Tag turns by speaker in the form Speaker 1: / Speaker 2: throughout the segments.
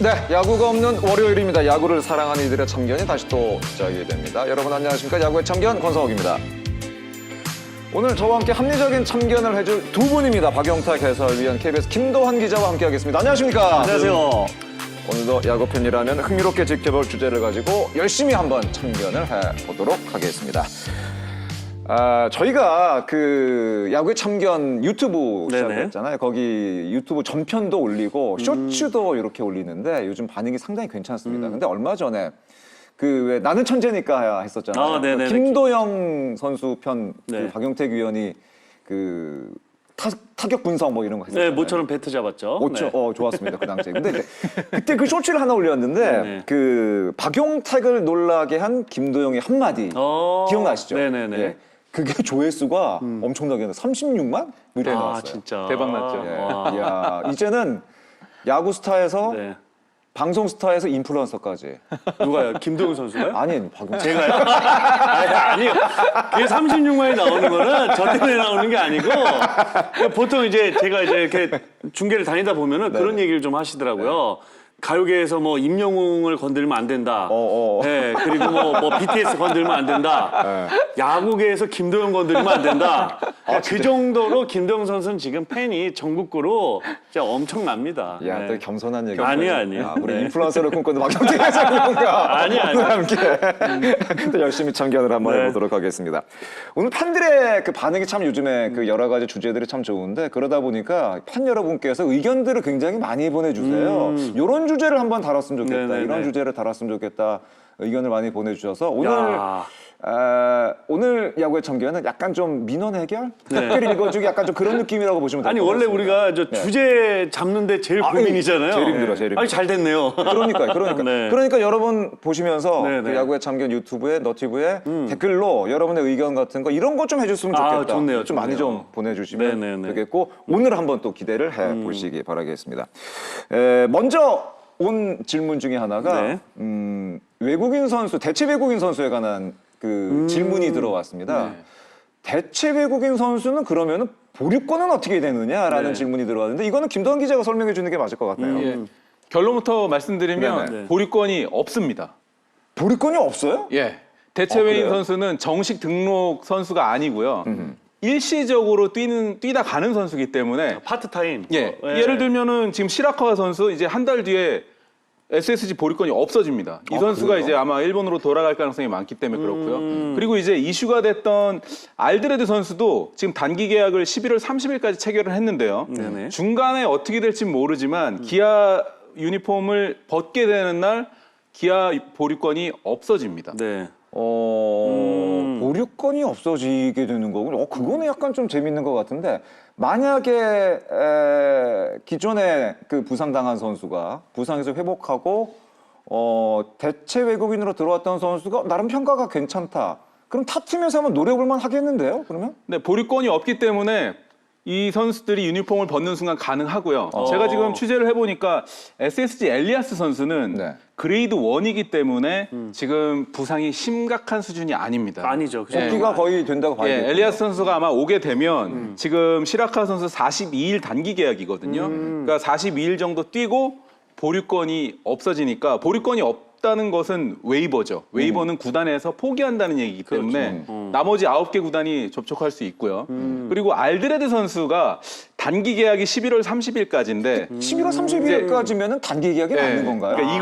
Speaker 1: 네, 야구가 없는 월요일입니다. 야구를 사랑하는 이들의 참견이 다시 또 시작이 됩니다. 여러분 안녕하십니까? 야구의 참견 권성욱입니다. 오늘 저와 함께 합리적인 참견을 해줄 두 분입니다. 박영탁 해설위원, KBS 김도환 기자와 함께하겠습니다. 안녕하십니까?
Speaker 2: 안녕하세요.
Speaker 1: 오늘도 야구팬이라면 흥미롭게 지켜볼 주제를 가지고 열심히 한번 참견을 해보도록 하겠습니다. 저희가 그 야구의 참견 유튜브 시작했잖아요. 거기 유튜브 전편도 올리고 쇼츠도 이렇게 올리는데 요즘 반응이 상당히 괜찮습니다. 근데 얼마 전에 그 왜 나는 천재니까 했었잖아요. 그 김도영 선수 편 그 박용택 위원이 그 타격 분석 뭐 이런 거 했었잖아요.
Speaker 2: 네, 모처럼 배트 잡았죠.
Speaker 1: 좋았습니다. 그 당시에. 근데 이제 그때 그 쇼츠를 하나 올렸는데 그 박용택을 놀라게 한 김도영의 한마디 기억나시죠?
Speaker 2: 네네네.
Speaker 1: 예. 그게 조회수가 엄청나게 36만? 이렇게 나왔어요.
Speaker 2: 진짜.
Speaker 3: 대박 났죠.
Speaker 1: 예. 이야, 이제는 야구 스타에서 방송 스타에서 인플루언서까지.
Speaker 2: 누가요? 김도영 선수가요?
Speaker 1: 아니, 박용택.
Speaker 2: 제가요? 아니요. 그게 36만이 나오는 거는 저 때문에 나오는 게 아니고 보통 이제 제가 이제 이렇게 중계를 다니다 보면은 그런 얘기를 좀 하시더라고요. 가요계에서 뭐 임영웅을 건들면 안 된다. 네, 그리고 뭐 BTS 건들면 안 된다. 야구계에서 김도영 건들면 안 된다. 그 정도로 김도영 선수는 지금 팬이 전국구로 진짜 엄청납니다.
Speaker 1: 야, 또 겸손한 얘기.
Speaker 2: 아니요.
Speaker 1: 우리 인플루언서를 꿈꾸는 박용택 해설위원과
Speaker 2: 아니요.
Speaker 1: 함께 또 열심히 참견을 한번 해보도록 하겠습니다. 오늘 팬들의 그 반응이 참 요즘에 그 여러 가지 주제들이 참 좋은데 그러다 보니까 팬 여러분께서 의견들을 굉장히 많이 보내주세요. 이런 주제를 한번 다뤘으면 좋겠다. 이런 주제를 다뤘으면 좋겠다. 의견을 많이 보내주셔서 오늘 야구의 참견은 약간 좀 민원 해결? 댓글 읽어주기 약간 좀 그런 느낌이라고 보시면 될 것 같습니다.
Speaker 2: 원래 우리가 저 주제 잡는데 제일 고민이잖아요.
Speaker 1: 제일 힘들어, 제일 힘들어.
Speaker 2: 아니, 잘 됐네요.
Speaker 1: 그러니까 여러분 보시면서 그 야구의 참견 유튜브에 너튜브에 댓글로 여러분의 의견 같은 거 이런 거 좀 해줬으면 좋겠다.
Speaker 2: 좋네요.
Speaker 1: 좀 많이 좀 보내주시면 되겠고 오늘 한번 또 기대를 해보시기 바라겠습니다. 먼저 온 질문 중에 하나가 외국인 선수, 대체 외국인 선수에 관한 그 질문이 들어왔습니다. 대체 외국인 선수는 그러면은 보류권은 어떻게 되느냐라는 질문이 들어왔는데 이거는 김도환 기자가 설명해 주는 게 맞을 것 같나요?
Speaker 3: 결론부터 말씀드리면 보류권이 없습니다.
Speaker 1: 보류권이 없어요?
Speaker 3: 예. 대체 외국인 선수는 정식 등록 선수가 아니고요. 일시적으로 뛰다 가는 선수이기 때문에
Speaker 2: 파트타임.
Speaker 3: 예를 들면은 지금 시라카와 선수 이제 한 달 뒤에 SSG 보류권이 없어집니다. 이 선수가
Speaker 1: 그래요?
Speaker 3: 이제 아마 일본으로 돌아갈 가능성이 많기 때문에 그렇고요. 그리고 이제 이슈가 됐던 알드레드 선수도 지금 단기 계약을 11월 30일까지 체결을 했는데요. 중간에 어떻게 될지 모르지만 기아 유니폼을 벗게 되는 날 기아 보류권이 없어집니다.
Speaker 1: 보류권이 없어지게 되는 거군요. 그거는 약간 좀 재밌는 것 같은데 만약에 기존에 그 부상당한 선수가 부상에서 회복하고 대체 외국인으로 들어왔던 선수가 나름 평가가 괜찮다. 그럼 탑팀에서 한번 노려볼만 하겠는데요? 그러면?
Speaker 3: 네, 보류권이 없기 때문에 이 선수들이 유니폼을 벗는 순간 가능하고요. 제가 지금 취재를 해보니까 SSG 엘리아스 선수는 그레이드 1이기 때문에 지금 부상이 심각한 수준이 아닙니다.
Speaker 2: 아니죠.
Speaker 1: 복귀가 거의 된다고 봐야 돼요.
Speaker 3: 엘리아스 선수가 아마 오게 되면 지금 시라카 선수 42일 단기 계약이거든요. 그러니까 42일 정도 뛰고 보류권이 없어지니까 보류권이 없다는 것은 웨이버죠. 웨이버는 구단에서 포기한다는 얘기이기 때문에 나머지 9개 구단이 접촉할 수 있고요. 그리고 알드레드 선수가 단기 계약이 11월 30일까지인데
Speaker 1: 11월 30일까지면은 단기 계약이 맞는 건가요?
Speaker 3: 그러니까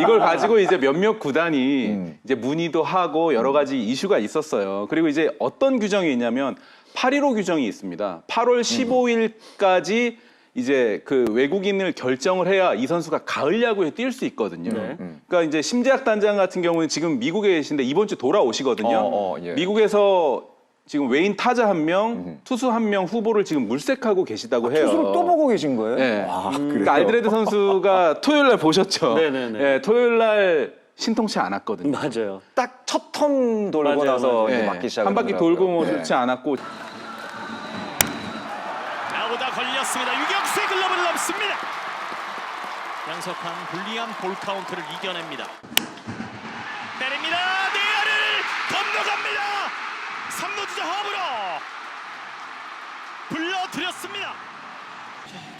Speaker 3: 이걸 가지고 이제 몇몇 구단이 이제 문의도 하고 여러 가지 이슈가 있었어요. 그리고 이제 어떤 규정이 있냐면 8.15 규정이 있습니다. 8월 15일까지 이제 그 외국인을 결정을 해야 이 선수가 가을 야구에 뛸 수 있거든요. 그러니까 이제 심재학 단장 같은 경우는 지금 미국에 계신데 이번 주 돌아오시거든요. 미국에서 지금 외인 타자 1명, 투수 1명 후보를 지금 물색하고 계시다고 해요.
Speaker 1: 투수를 또 보고 계신 거예요?
Speaker 3: 네. 그러니까 알드레드 선수가 토요일 날 보셨죠? 네, 토요일 날 신통치 않았거든요.
Speaker 2: 맞아요.
Speaker 1: 딱 첫 턴 돌고 나서 이제 맞기 시작한
Speaker 3: 한 바퀴 돌고 좋지 않았고.
Speaker 4: 나보다 걸렸습니다. 유격수의 글러브를 넘습니다. 양석환 불리한 볼 카운트를 이겨냅니다. 때립니다. 내야를 건너갑니다. 3루주자 홈으로 불러들였습니다.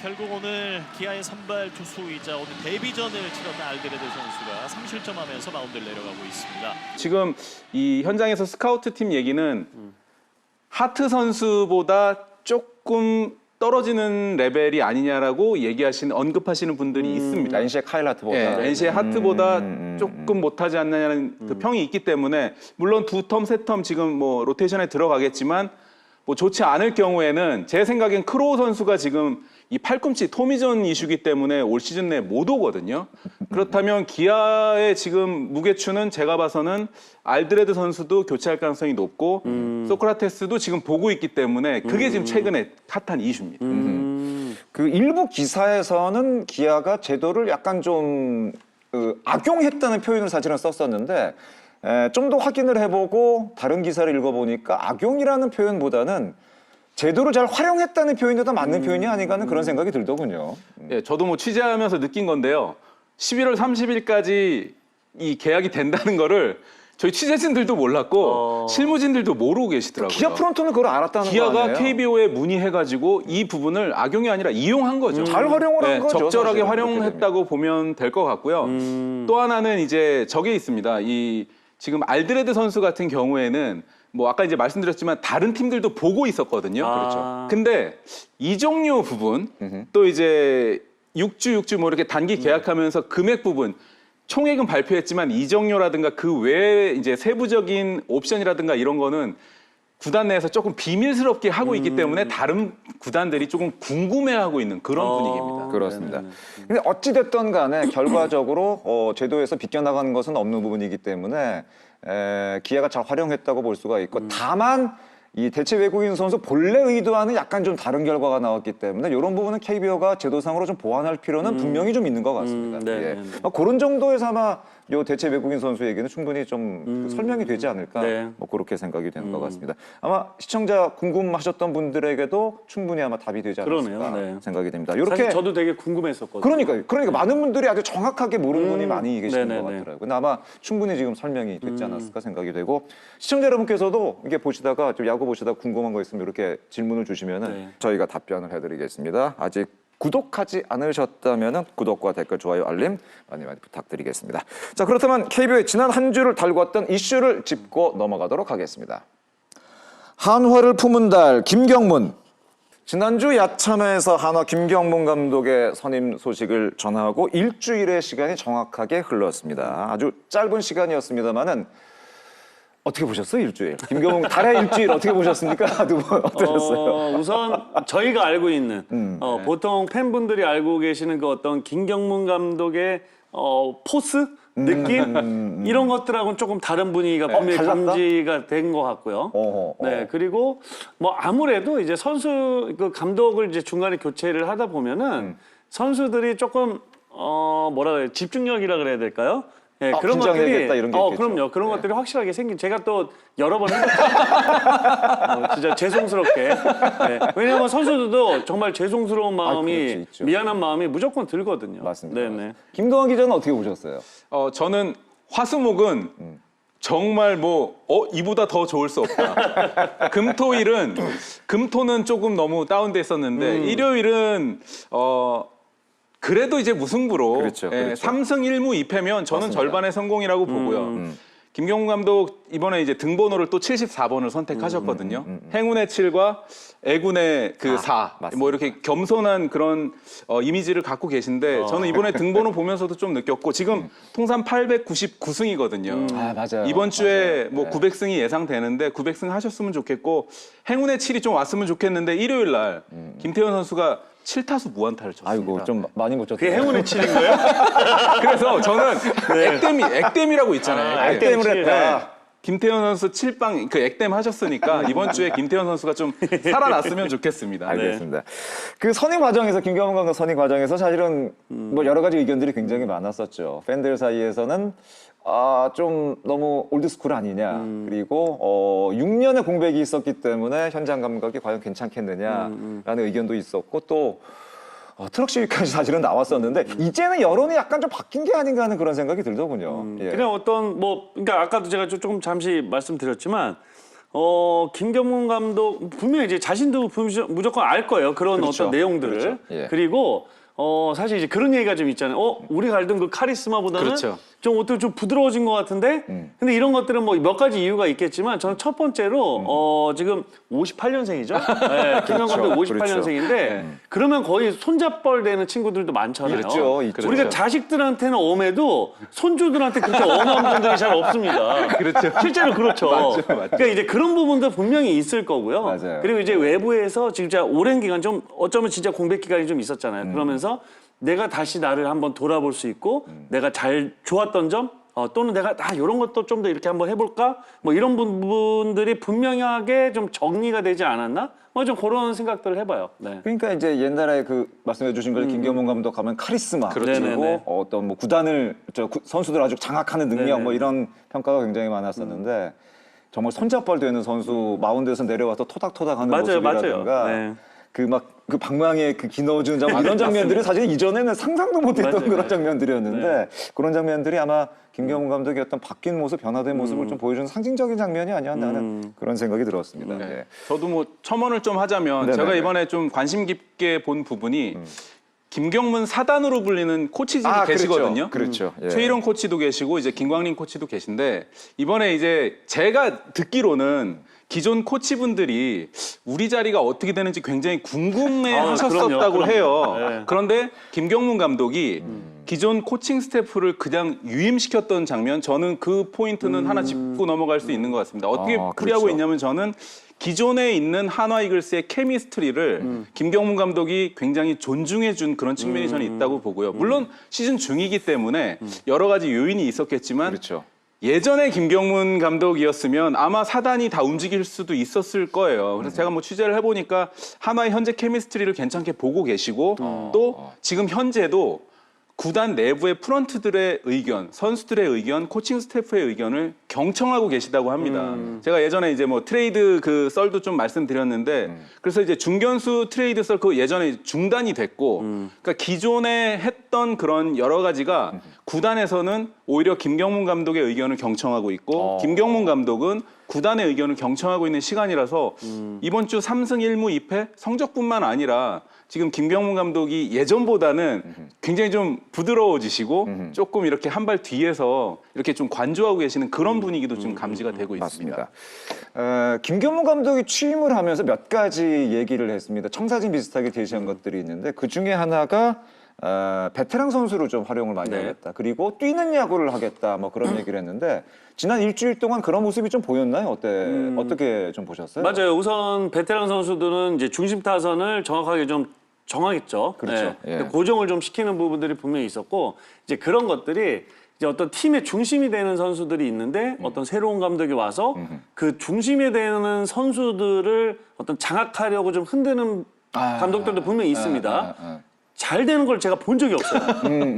Speaker 4: 결국 오늘 기아의 선발 투수이자 오늘 데뷔전을 치렀던 알드레드 선수가 3실점하면서 마운드를 내려가고 있습니다.
Speaker 3: 지금 이 현장에서 스카우트 팀 얘기는 하트 선수보다 조금 떨어지는 레벨이 아니냐라고 언급하시는 분들이 있습니다.
Speaker 1: NC의 카일 하트보다.
Speaker 3: 네, NC의 하트보다 조금 못하지 않느냐는 그 평이 있기 때문에 물론 2텀, 3텀 지금 뭐 로테이션에 들어가겠지만 뭐 좋지 않을 경우에는 제 생각엔 크로우 선수가 지금 이 팔꿈치 토미존 이슈기 때문에 올 시즌 내에 못 오거든요. 그렇다면 기아의 지금 무게추는 제가 봐서는 알드레드 선수도 교체할 가능성이 높고 소크라테스도 지금 보고 있기 때문에 그게 지금 최근에 핫한 이슈입니다.
Speaker 1: 그 일부 기사에서는 기아가 제도를 약간 좀 악용했다는 표현을 사실은 썼었는데 좀 더 확인을 해보고 다른 기사를 읽어보니까 악용이라는 표현보다는 제도를 잘 활용했다는 표현이 더 맞는 표현이 아닌가 하는 그런 생각이 들더군요.
Speaker 3: 예, 저도 뭐 취재하면서 느낀 건데요. 11월 30일까지 이 계약이 된다는 거를 저희 취재진들도 몰랐고 실무진들도 모르고 계시더라고요.
Speaker 1: 기아 프론트는 그걸 알았다는 거
Speaker 3: 기아가
Speaker 1: 아니에요?
Speaker 3: KBO에 문의해가지고 이 부분을 악용이 아니라 이용한 거죠.
Speaker 1: 잘 활용을 한 거죠,
Speaker 3: 적절하게
Speaker 1: 사실은
Speaker 3: 활용했다고 보면 될 것 같고요. 또 하나는 이제 저게 있습니다. 이 지금 알드레드 선수 같은 경우에는 뭐 아까 이제 말씀드렸지만 다른 팀들도 보고 있었거든요.
Speaker 2: 그렇죠.
Speaker 3: 근데 이적료 부분 또 이제 6주 뭐 이렇게 단기 계약하면서 금액 부분 총액은 발표했지만 이적료라든가 그 외에 이제 세부적인 옵션이라든가 이런 거는 구단 내에서 조금 비밀스럽게 하고 있기 때문에 다른 구단들이 조금 궁금해하고 있는 그런 분위기입니다.
Speaker 1: 그렇습니다. 근데 어찌됐든 간에 결과적으로 제도에서 비껴나가는 것은 없는 부분이기 때문에 기아가 잘 활용했다고 볼 수가 있고 다만 이 대체 외국인 선수 본래 의도와는 약간 좀 다른 결과가 나왔기 때문에 이런 부분은 KBO가 제도상으로 좀 보완할 필요는 분명히 좀 있는 것 같습니다.
Speaker 2: 네.
Speaker 1: 그런 정도에서 아마 요 대체 외국인 선수에게는 충분히 좀 설명이 되지 않을까 뭐 그렇게 생각이 되는 것 같습니다. 아마 시청자 궁금하셨던 분들에게도 충분히 아마 답이 되지 않을까
Speaker 2: 그러네요.
Speaker 1: 생각이 됩니다.
Speaker 2: 사실
Speaker 1: 이렇게
Speaker 2: 저도 되게 궁금했었거든요.
Speaker 1: 그러니까 많은 분들이 아주 정확하게 모르는 분이 많이 계시는 것
Speaker 2: 네네네.
Speaker 1: 같더라고요. 근데 아마 충분히 지금 설명이 됐지 않았을까 생각이 되고 시청자 여러분께서도 이게 보시다가 좀 야구 보시다가 궁금한 거 있으면 이렇게 질문을 주시면은 저희가 답변을 해드리겠습니다. 아직 구독하지 않으셨다면 구독과 댓글, 좋아요, 알림 많이 부탁드리겠습니다. 자, 그렇다면 KBO의 지난 한 주를 달궜던 이슈를 짚고 넘어가도록 하겠습니다. 한화를 품은 달 김경문. 지난주 야참회에서 한화 김경문 감독의 선임 소식을 전하고 일주일의 시간이 정확하게 흘렀습니다. 아주 짧은 시간이었습니다만은 어떻게 보셨어요, 일주일? 김경문 달의 일주일 어떻게 보셨습니까? 두 분 어떠셨어요?
Speaker 2: 우선 저희가 알고 있는 보통 팬분들이 알고 계시는 그 어떤 김경문 감독의 포스? 느낌? 이런 것들하고는 조금 다른 분위기가 분명히
Speaker 1: 달랐다?
Speaker 2: 감지가 된 것 같고요. 네, 그리고 뭐 아무래도 이제 선수 그 감독을 이제 중간에 교체를 하다 보면은 선수들이 조금 뭐라 그래야 집중력이라 그래야 될까요? 네, 그런 것들이
Speaker 1: 긴장해야겠다 이런 게 있겠죠.
Speaker 2: 그럼요. 그런 것들이 확실하게 생긴. 제가 또 여러 번 진짜 죄송스럽게. 네. 왜냐하면 선수들도 정말 죄송스러운 마음이
Speaker 1: 그렇죠, 있죠.
Speaker 2: 미안한 마음이 무조건 들거든요.
Speaker 1: 맞습니다.
Speaker 2: 네네.
Speaker 1: 김동완 기자는 어떻게 보셨어요?
Speaker 3: 저는 화수목은 정말 이보다 더 좋을 수 없다. 금토는 조금 너무 다운돼 있었는데 일요일은 그래도 이제 무승부로
Speaker 1: 그렇죠.
Speaker 3: 3승 1무 2패면 저는 절반의 성공이라고 보고요. 김경문 감독 이번에 이제 등번호를 또 74번을 선택하셨거든요. 행운의 7과 애군의 그 4.
Speaker 1: 맞습니다.
Speaker 3: 뭐 이렇게 겸손한 그런 이미지를 갖고 계신데 저는 이번에 등번호 보면서도 좀 느꼈고 지금 통산 899승이거든요.
Speaker 1: 맞아요.
Speaker 3: 이번 주에 뭐 900승이 예상되는데 900승 하셨으면 좋겠고 행운의 7이 좀 왔으면 좋겠는데 일요일 날 김태현 선수가 7타수 무안타를 쳤습니다.
Speaker 1: 아이고 좀 많이 못 쳤어요.
Speaker 2: 그게 행운의 7인 거예요?
Speaker 3: 그래서 저는 액땜이라고 있잖아요.
Speaker 1: 액땜을 했다.
Speaker 3: 김태현 선수 7방 그 액땜 하셨으니까 이번 주에 김태현 선수가 좀 살아났으면 좋겠습니다.
Speaker 1: 알겠습니다. 그 선임 과정에서 김경문 감독 선임 과정에서 사실은 뭐 여러 가지 의견들이 굉장히 많았었죠. 팬들 사이에서는 좀 너무 올드스쿨 아니냐. 그리고 6년의 공백이 있었기 때문에 현장 감각이 과연 괜찮겠느냐라는 의견도 있었고 또 트럭 시위까지 사실은 나왔었는데 이제는 여론이 약간 좀 바뀐 게 아닌가 하는 그런 생각이 들더군요. 예.
Speaker 2: 그냥 어떤 그러니까 아까도 제가 조금 잠시 말씀드렸지만 김경문 감독 분명히 이제 자신도 무조건 알 거예요. 그런
Speaker 1: 그렇죠.
Speaker 2: 어떤 내용들을.
Speaker 1: 그렇죠. 예.
Speaker 2: 그리고 사실 이제 그런 얘기가 좀 있잖아요. 우리가 알던 그 카리스마보다는
Speaker 3: 그렇죠.
Speaker 2: 좀 어떻게 좀 부드러워진 것 같은데. 근데 이런 것들은 뭐 몇 가지 이유가 있겠지만 저는 첫 번째로 지금 58년생이죠. 네, 김경문 감독 58년생인데 그러면 거의 손잡벌 되는 친구들도 많잖아요.
Speaker 1: 그렇죠. 있죠.
Speaker 2: 우리가 자식들한테는 엄해도 손주들한테 그렇게 엄한 분들이 잘 없습니다.
Speaker 3: 그렇죠.
Speaker 2: 실제로 그렇죠.
Speaker 3: 맞죠.
Speaker 2: 그러니까 이제 그런 부분도 분명히 있을 거고요.
Speaker 1: 맞아요.
Speaker 2: 그리고 이제 외부에서 진짜 오랜 기간 좀 어쩌면 진짜 공백 기간이 좀 있었잖아요. 그러면서 내가 다시 나를 한번 돌아볼 수 있고 내가 잘 좋았던 점 또는 내가 이런 것도 좀 더 이렇게 한번 해볼까? 뭐 이런 부분들이 분명하게 좀 정리가 되지 않았나? 뭐 좀 그런 생각들을 해봐요. 네.
Speaker 1: 그러니까 이제 옛날에 그 말씀해주신 걸 김경문 감독 하면 카리스마
Speaker 2: 그렇죠.
Speaker 1: 그리고
Speaker 2: 네네네.
Speaker 1: 어떤 뭐 구단을 선수들 아주 장악하는 능력
Speaker 2: 네네.
Speaker 1: 뭐 이런 평가가 굉장히 많았었는데 정말 손잡벌 되는 선수 마운드에서 내려와서 토닥토닥하는
Speaker 2: 맞아요,
Speaker 1: 모습이라든가
Speaker 2: 맞아요. 네.
Speaker 1: 그 방망이에 그 기너준 점 이런 장면들이 사실 이전에는 상상도 못했던
Speaker 2: 맞아요,
Speaker 1: 그런
Speaker 2: 맞아요.
Speaker 1: 장면들이었는데 그런 장면들이 아마 김경문 감독의 어떤 바뀐 모습, 변화된 모습을 좀 보여주는 상징적인 장면이 아니었나 하는 그런 생각이 들었습니다.
Speaker 3: 네.
Speaker 1: 예.
Speaker 3: 저도 뭐 첨언을 좀 하자면
Speaker 1: 네네네.
Speaker 3: 제가 이번에 좀 관심 깊게 본 부분이 김경문 사단으로 불리는 코치진이 계시거든요.
Speaker 1: 그렇죠. 예.
Speaker 3: 최일원 코치도 계시고 이제 김광림 코치도 계신데 이번에 이제 제가 듣기로는 기존 코치분들이 우리 자리가 어떻게 되는지 굉장히 궁금해 하셨었다고
Speaker 2: 그럼요.
Speaker 3: 해요.
Speaker 2: 네.
Speaker 3: 그런데 김경문 감독이 기존 코칭 스태프를 그냥 유임시켰던 장면 저는 그 포인트는 하나 짚고 넘어갈 수 있는 것 같습니다. 어떻게 풀이하고
Speaker 1: 그렇죠.
Speaker 3: 있냐면 저는 기존에 있는 한화 이글스의 케미스트리를 김경문 감독이 굉장히 존중해준 그런 측면이 저는 있다고 보고요. 물론 시즌 중이기 때문에 여러 가지 요인이 있었겠지만
Speaker 1: 그렇죠.
Speaker 3: 예전에 김경문 감독이었으면 아마 사단이 다 움직일 수도 있었을 거예요. 그래서 제가 뭐 취재를 해보니까 한화의 현재 케미스트리를 괜찮게 보고 계시고 또 지금 현재도 구단 내부의 프런트들의 의견, 선수들의 의견, 코칭 스태프의 의견을 경청하고 계시다고 합니다. 제가 예전에 이제 뭐 트레이드 그 썰도 좀 말씀드렸는데 그래서 이제 중견수 트레이드 썰 그 예전에 중단이 됐고 그러니까 기존에 했던 그런 여러 가지가 구단에서는 오히려 김경문 감독의 의견을 경청하고 있고 김경문 감독은 구단의 의견을 경청하고 있는 시간이라서 이번 주 3승 1무 2패 성적뿐만 아니라 지금 김경문 감독이 예전보다는 굉장히 좀 부드러워지시고 조금 이렇게 한 발 뒤에서 이렇게 좀 관조하고 계시는 그런 분위기도 좀 감지가 되고 있습니다.
Speaker 1: 맞습니다. 김경문 감독이 취임을 하면서 몇 가지 얘기를 했습니다. 청사진 비슷하게 제시한 것들이 있는데 그 중에 하나가 베테랑 선수를 좀 활용을 많이 하겠다. 그리고 뛰는 야구를 하겠다. 뭐 그런 얘기를 했는데 지난 일주일 동안 그런 모습이 좀 보였나요? 어떻게 좀 보셨어요?
Speaker 2: 맞아요. 우선 베테랑 선수들은 이제 중심 타선을 정확하게 좀 정하겠죠.
Speaker 1: 그렇죠.
Speaker 2: 네.
Speaker 1: 예.
Speaker 2: 고정을 좀 시키는 부분들이 분명히 있었고 이제 그런 것들이 이제 어떤 팀의 중심이 되는 선수들이 있는데 어떤 새로운 감독이 와서 그 중심이 되는 선수들을 어떤 장악하려고 좀 흔드는 감독들도 분명히 있습니다. 잘 되는 걸 제가 본 적이 없어요.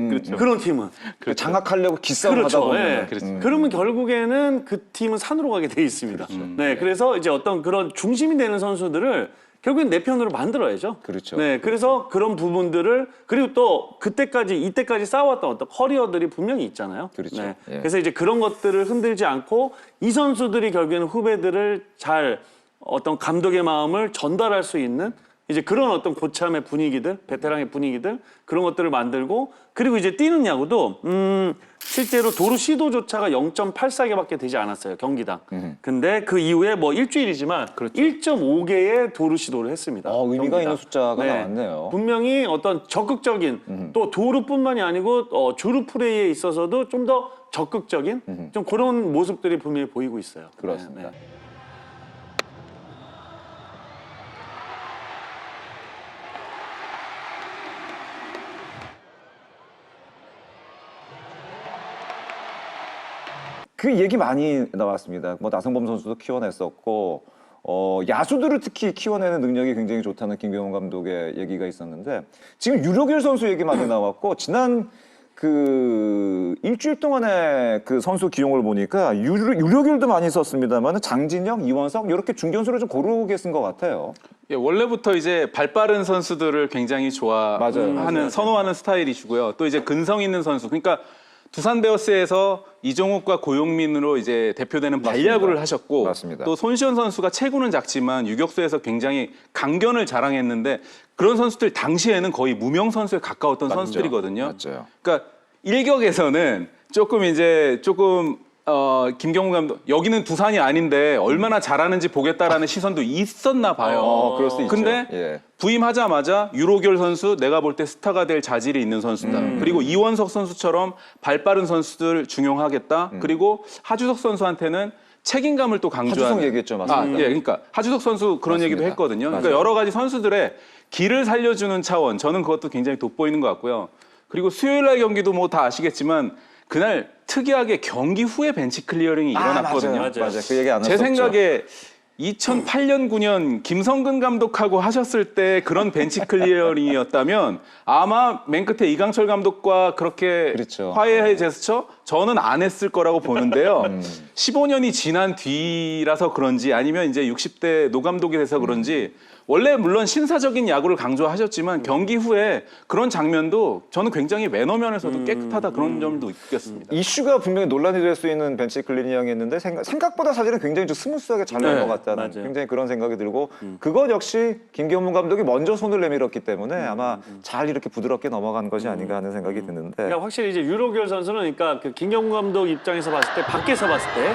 Speaker 2: 그렇죠. 그런 팀은.
Speaker 1: 장악하려고 기싸움을 하다
Speaker 2: 그렇죠.
Speaker 1: 보면.
Speaker 2: 예. 그러면 결국에는 그 팀은 산으로 가게 돼 있습니다. 네, 그래서 이제 어떤 그런 중심이 되는 선수들을 결국엔 내 편으로 만들어야죠.
Speaker 1: 그렇죠.
Speaker 2: 네, 그래서 그런 부분들을 그리고 또 이때까지 쌓아왔던 어떤 커리어들이 분명히 있잖아요.
Speaker 1: 그렇죠.
Speaker 2: 네.
Speaker 1: 예.
Speaker 2: 그래서 이제 그런 것들을 흔들지 않고 이 선수들이 결국에는 후배들을 잘 어떤 감독의 마음을 전달할 수 있는 이제 그런 어떤 고참의 분위기들, 베테랑의 분위기들 그런 것들을 만들고 그리고 이제 뛰는 야구도 실제로 도루 시도조차가 0.84개밖에 되지 않았어요 경기당. 근데 그 이후에 뭐 일주일이지만 1.5개의 도루 시도를 했습니다.
Speaker 1: 의미가
Speaker 2: 경기당.
Speaker 1: 있는 숫자가 나왔네요.
Speaker 2: 분명히 어떤 적극적인 또 도루뿐만이 아니고 주루 플레이에 있어서도 좀 더 적극적인 좀 그런 모습들이 분명히 보이고 있어요.
Speaker 1: 그렇습니다.
Speaker 2: 네.
Speaker 1: 그 얘기 많이 나왔습니다. 뭐 나성범 선수도 키워냈었고 야수들을 특히 키워내는 능력이 굉장히 좋다는 김경문 감독의 얘기가 있었는데 지금 유력일 선수 얘기 많이 나왔고 지난 그 일주일 동안의 그 선수 기용을 보니까 유력일도 많이 썼습니다만 장진영, 이원석 이렇게 중견수를 좀 고르게 쓴 것 같아요.
Speaker 3: 예, 원래부터 이제 발 빠른 선수들을 굉장히 좋아하는
Speaker 1: 맞아요.
Speaker 3: 선호하는 스타일이시고요. 또 이제 근성 있는 선수. 그러니까 두산 베어스에서 이종욱과 고용민으로 이제 대표되는 발야구를 하셨고
Speaker 1: 맞습니다.
Speaker 3: 또 손시현 선수가 체구는 작지만 유격수에서 굉장히 강견을 자랑했는데 그런 선수들 당시에는 거의 무명 선수에 가까웠던 선수들이거든요.
Speaker 1: 맞죠.
Speaker 3: 그러니까 일격에서는 조금 김경문 감독 여기는 두산이 아닌데 얼마나 잘하는지 보겠다라는 시선도 있었나 봐요.
Speaker 1: 그럴 수 있죠.
Speaker 3: 근데
Speaker 1: 예.
Speaker 3: 부임하자마자 유로결 선수 내가 볼 때 스타가 될 자질이 있는 선수다. 그리고 이원석 선수처럼 발 빠른 선수들 중용하겠다. 그리고 하주석 선수한테는 책임감을 또 강조하는.
Speaker 1: 하주석 얘기했죠, 맞습니다.
Speaker 3: 예, 그러니까 하주석 선수 그런
Speaker 1: 맞습니다.
Speaker 3: 얘기도 했거든요. 그러니까
Speaker 1: 맞아요.
Speaker 3: 여러 가지 선수들의 길을 살려주는 차원, 저는 그것도 굉장히 돋보이는 것 같고요. 그리고 수요일 날 경기도 뭐 다 아시겠지만 그날 특이하게 경기 후에 벤치 클리어링이 일어났거든요.
Speaker 1: 맞아요. 그 얘기 안
Speaker 3: 제
Speaker 1: 했었죠.
Speaker 3: 생각에 2008년, 9년 김성근 감독하고 하셨을 때 그런 벤치 클리어링이었다면 아마 맨 끝에 이강철 감독과 그렇게
Speaker 1: 그렇죠.
Speaker 3: 화해의 제스처 저는 안 했을 거라고 보는데요. 15년이 지난 뒤라서 그런지 아니면 이제 60대 노 감독이 돼서 그런지 원래 물론 신사적인 야구를 강조하셨지만 경기 후에 그런 장면도 저는 굉장히 매너 면에서도 깨끗하다 그런 점도 있겠습니다.
Speaker 1: 이슈가 분명히 논란이 될 수 있는 벤치 클리닝이었는데 생각보다 사실은 굉장히 좀 스무스하게 잘 된 것 같다는
Speaker 2: 맞아요.
Speaker 1: 굉장히 그런 생각이 들고 그것 역시 김경문 감독이 먼저 손을 내밀었기 때문에 아마 잘 이렇게 부드럽게 넘어간 것이 아닌가 하는 생각이 드는데
Speaker 2: 그러니까 확실히 이제 유로결 선수는 그러니까 그 김경문 감독 입장에서 봤을 때 밖에서 봤을 때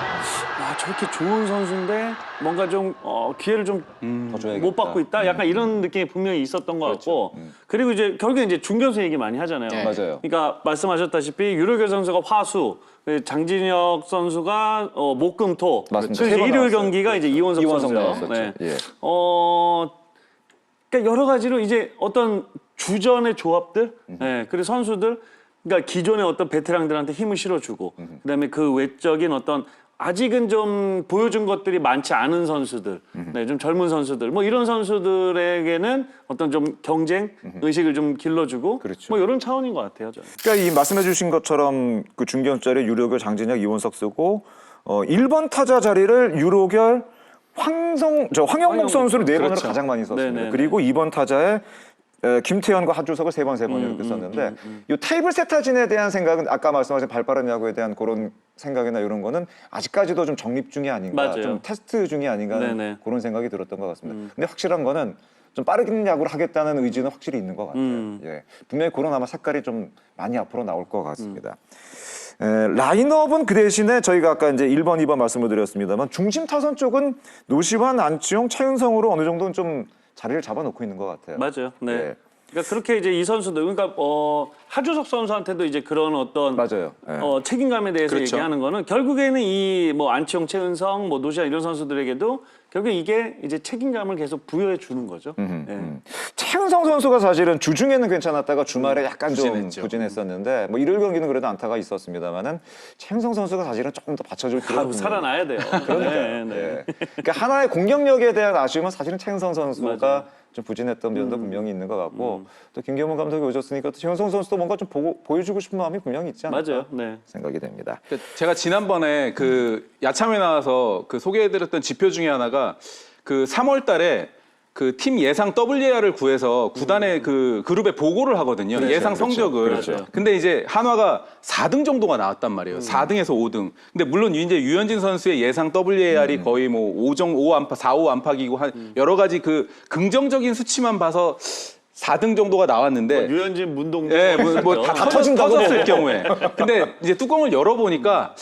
Speaker 2: 저렇게 좋은 선수인데 뭔가 좀 기회를 좀
Speaker 1: 더 줘야겠다.
Speaker 2: 못 받고 있다. 약간 이런 느낌이 분명히 있었던 것 같고 그리고 이제 결국에 이제 중견수 얘기 많이 하잖아요.
Speaker 1: 맞아요.
Speaker 2: 그러니까 말씀하셨다시피 유로결 선수가 화수, 장진혁 선수가 목금토.
Speaker 1: 맞습니다.
Speaker 2: 그래서
Speaker 1: 세번
Speaker 2: 일요일
Speaker 1: 나왔어요.
Speaker 2: 경기가 이제 이원석 선수예요.
Speaker 1: 나왔었죠. 예.
Speaker 2: 그러니까 여러 가지로 이제 어떤 주전의 조합들, 그리고 선수들, 그러니까 기존의 어떤 베테랑들한테 힘을 실어주고, 그다음에 그 외적인 어떤 아직은 좀 보여준 것들이 많지 않은 선수들, 좀 젊은 선수들, 뭐 이런 선수들에게는 어떤 좀 경쟁 의식을 좀 길러주고,
Speaker 1: 그렇죠.
Speaker 2: 뭐 이런 차원인 것 같아요, 저는.
Speaker 1: 그러니까 이 말씀해주신 것처럼 그 중견자리 유로결 장진혁 이원석 쓰고 1번 타자 자리를 유로결 황영목 선수를 4번으로
Speaker 3: 그렇죠.
Speaker 1: 가장 많이 썼습니다.
Speaker 2: 네네네.
Speaker 1: 그리고 2번 타자에 김태현과 하주석을 3번 이렇게 썼는데 이 테이블 세타진에 대한 생각은 아까 말씀하신 발빠른 야구에 대한 그런 생각이나 이런 거는 아직까지도 좀 정립 중이 아닌가,
Speaker 2: 맞아요.
Speaker 1: 좀 테스트 중이 아닌가 하는
Speaker 2: 네네.
Speaker 1: 그런 생각이 들었던 것 같습니다. 근데 확실한 거는 좀 빠르게 야구를 하겠다는 의지는 확실히 있는 것 같아요. 예. 분명히 그런 아마 색깔이 좀 많이 앞으로 나올 것 같습니다. 라인업은 그 대신에 저희가 아까 이제 1번, 2번 말씀을 드렸습니다만 중심 타선 쪽은 노시환, 안치홍, 차윤성으로 어느 정도는 좀 자리를 잡아놓고 있는 것 같아요.
Speaker 2: 맞아요. 네.
Speaker 1: 예.
Speaker 2: 그러니까 그렇게 이제 이 선수들, 그러니까 하주석 선수한테도 이제 그런 어떤
Speaker 1: 맞아요. 예.
Speaker 2: 책임감에 대해서
Speaker 3: 그렇죠.
Speaker 2: 얘기하는 거는 결국에는 이 뭐 안치홍, 최은성, 뭐 노시안 이런 선수들에게도 결국 이게 이제 책임감을 계속 부여해 주는 거죠.
Speaker 1: 최은성 선수가 사실은 주중에는 괜찮았다가 주말에 약간 좀
Speaker 3: 부진했죠.
Speaker 1: 부진했었는데 뭐 일요일 경기는 그래도 안타가 있었습니다만은 최은성 선수가 사실은 조금 더 받쳐줄 필요가 있는
Speaker 2: 살아나야 돼요.
Speaker 1: 그러니까요.
Speaker 2: 네.
Speaker 1: 예. 그러니까 하나의 공격력에 대한 아쉬움은 사실은 최은성 선수가
Speaker 2: 맞아요.
Speaker 1: 좀 부진했던 면도 분명히 있는 것 같고 또 김경문 감독이 오셨으니까 또 최은성 선수도 뭔가 좀 보여주고 싶은 마음이 분명히 있지 않을까
Speaker 2: 맞아요. 네.
Speaker 1: 생각이 됩니다.
Speaker 3: 제가 지난번에 그 야참에 나와서 그 소개해드렸던 지표 중에 하나가 그 3월 달에 그 팀 예상 WAR을 구해서 구단의 그 그룹에 보고를 하거든요. 예상 성적을.
Speaker 1: 그렇죠.
Speaker 3: 근데 이제 한화가 4등 정도가 나왔단 말이에요. 4등에서 5등. 근데 물론 이제 유현진 선수의 예상 WAR이 거의 뭐 5 안팎, 4, 5 안팎이고 한 여러 가지 그 긍정적인 수치만 봐서 4등 정도가 나왔는데
Speaker 2: 유현진, 문동주
Speaker 3: 예, 뭐다
Speaker 1: 터진다고
Speaker 3: 터졌을 경우에. 근데 이제 뚜껑을 열어보니까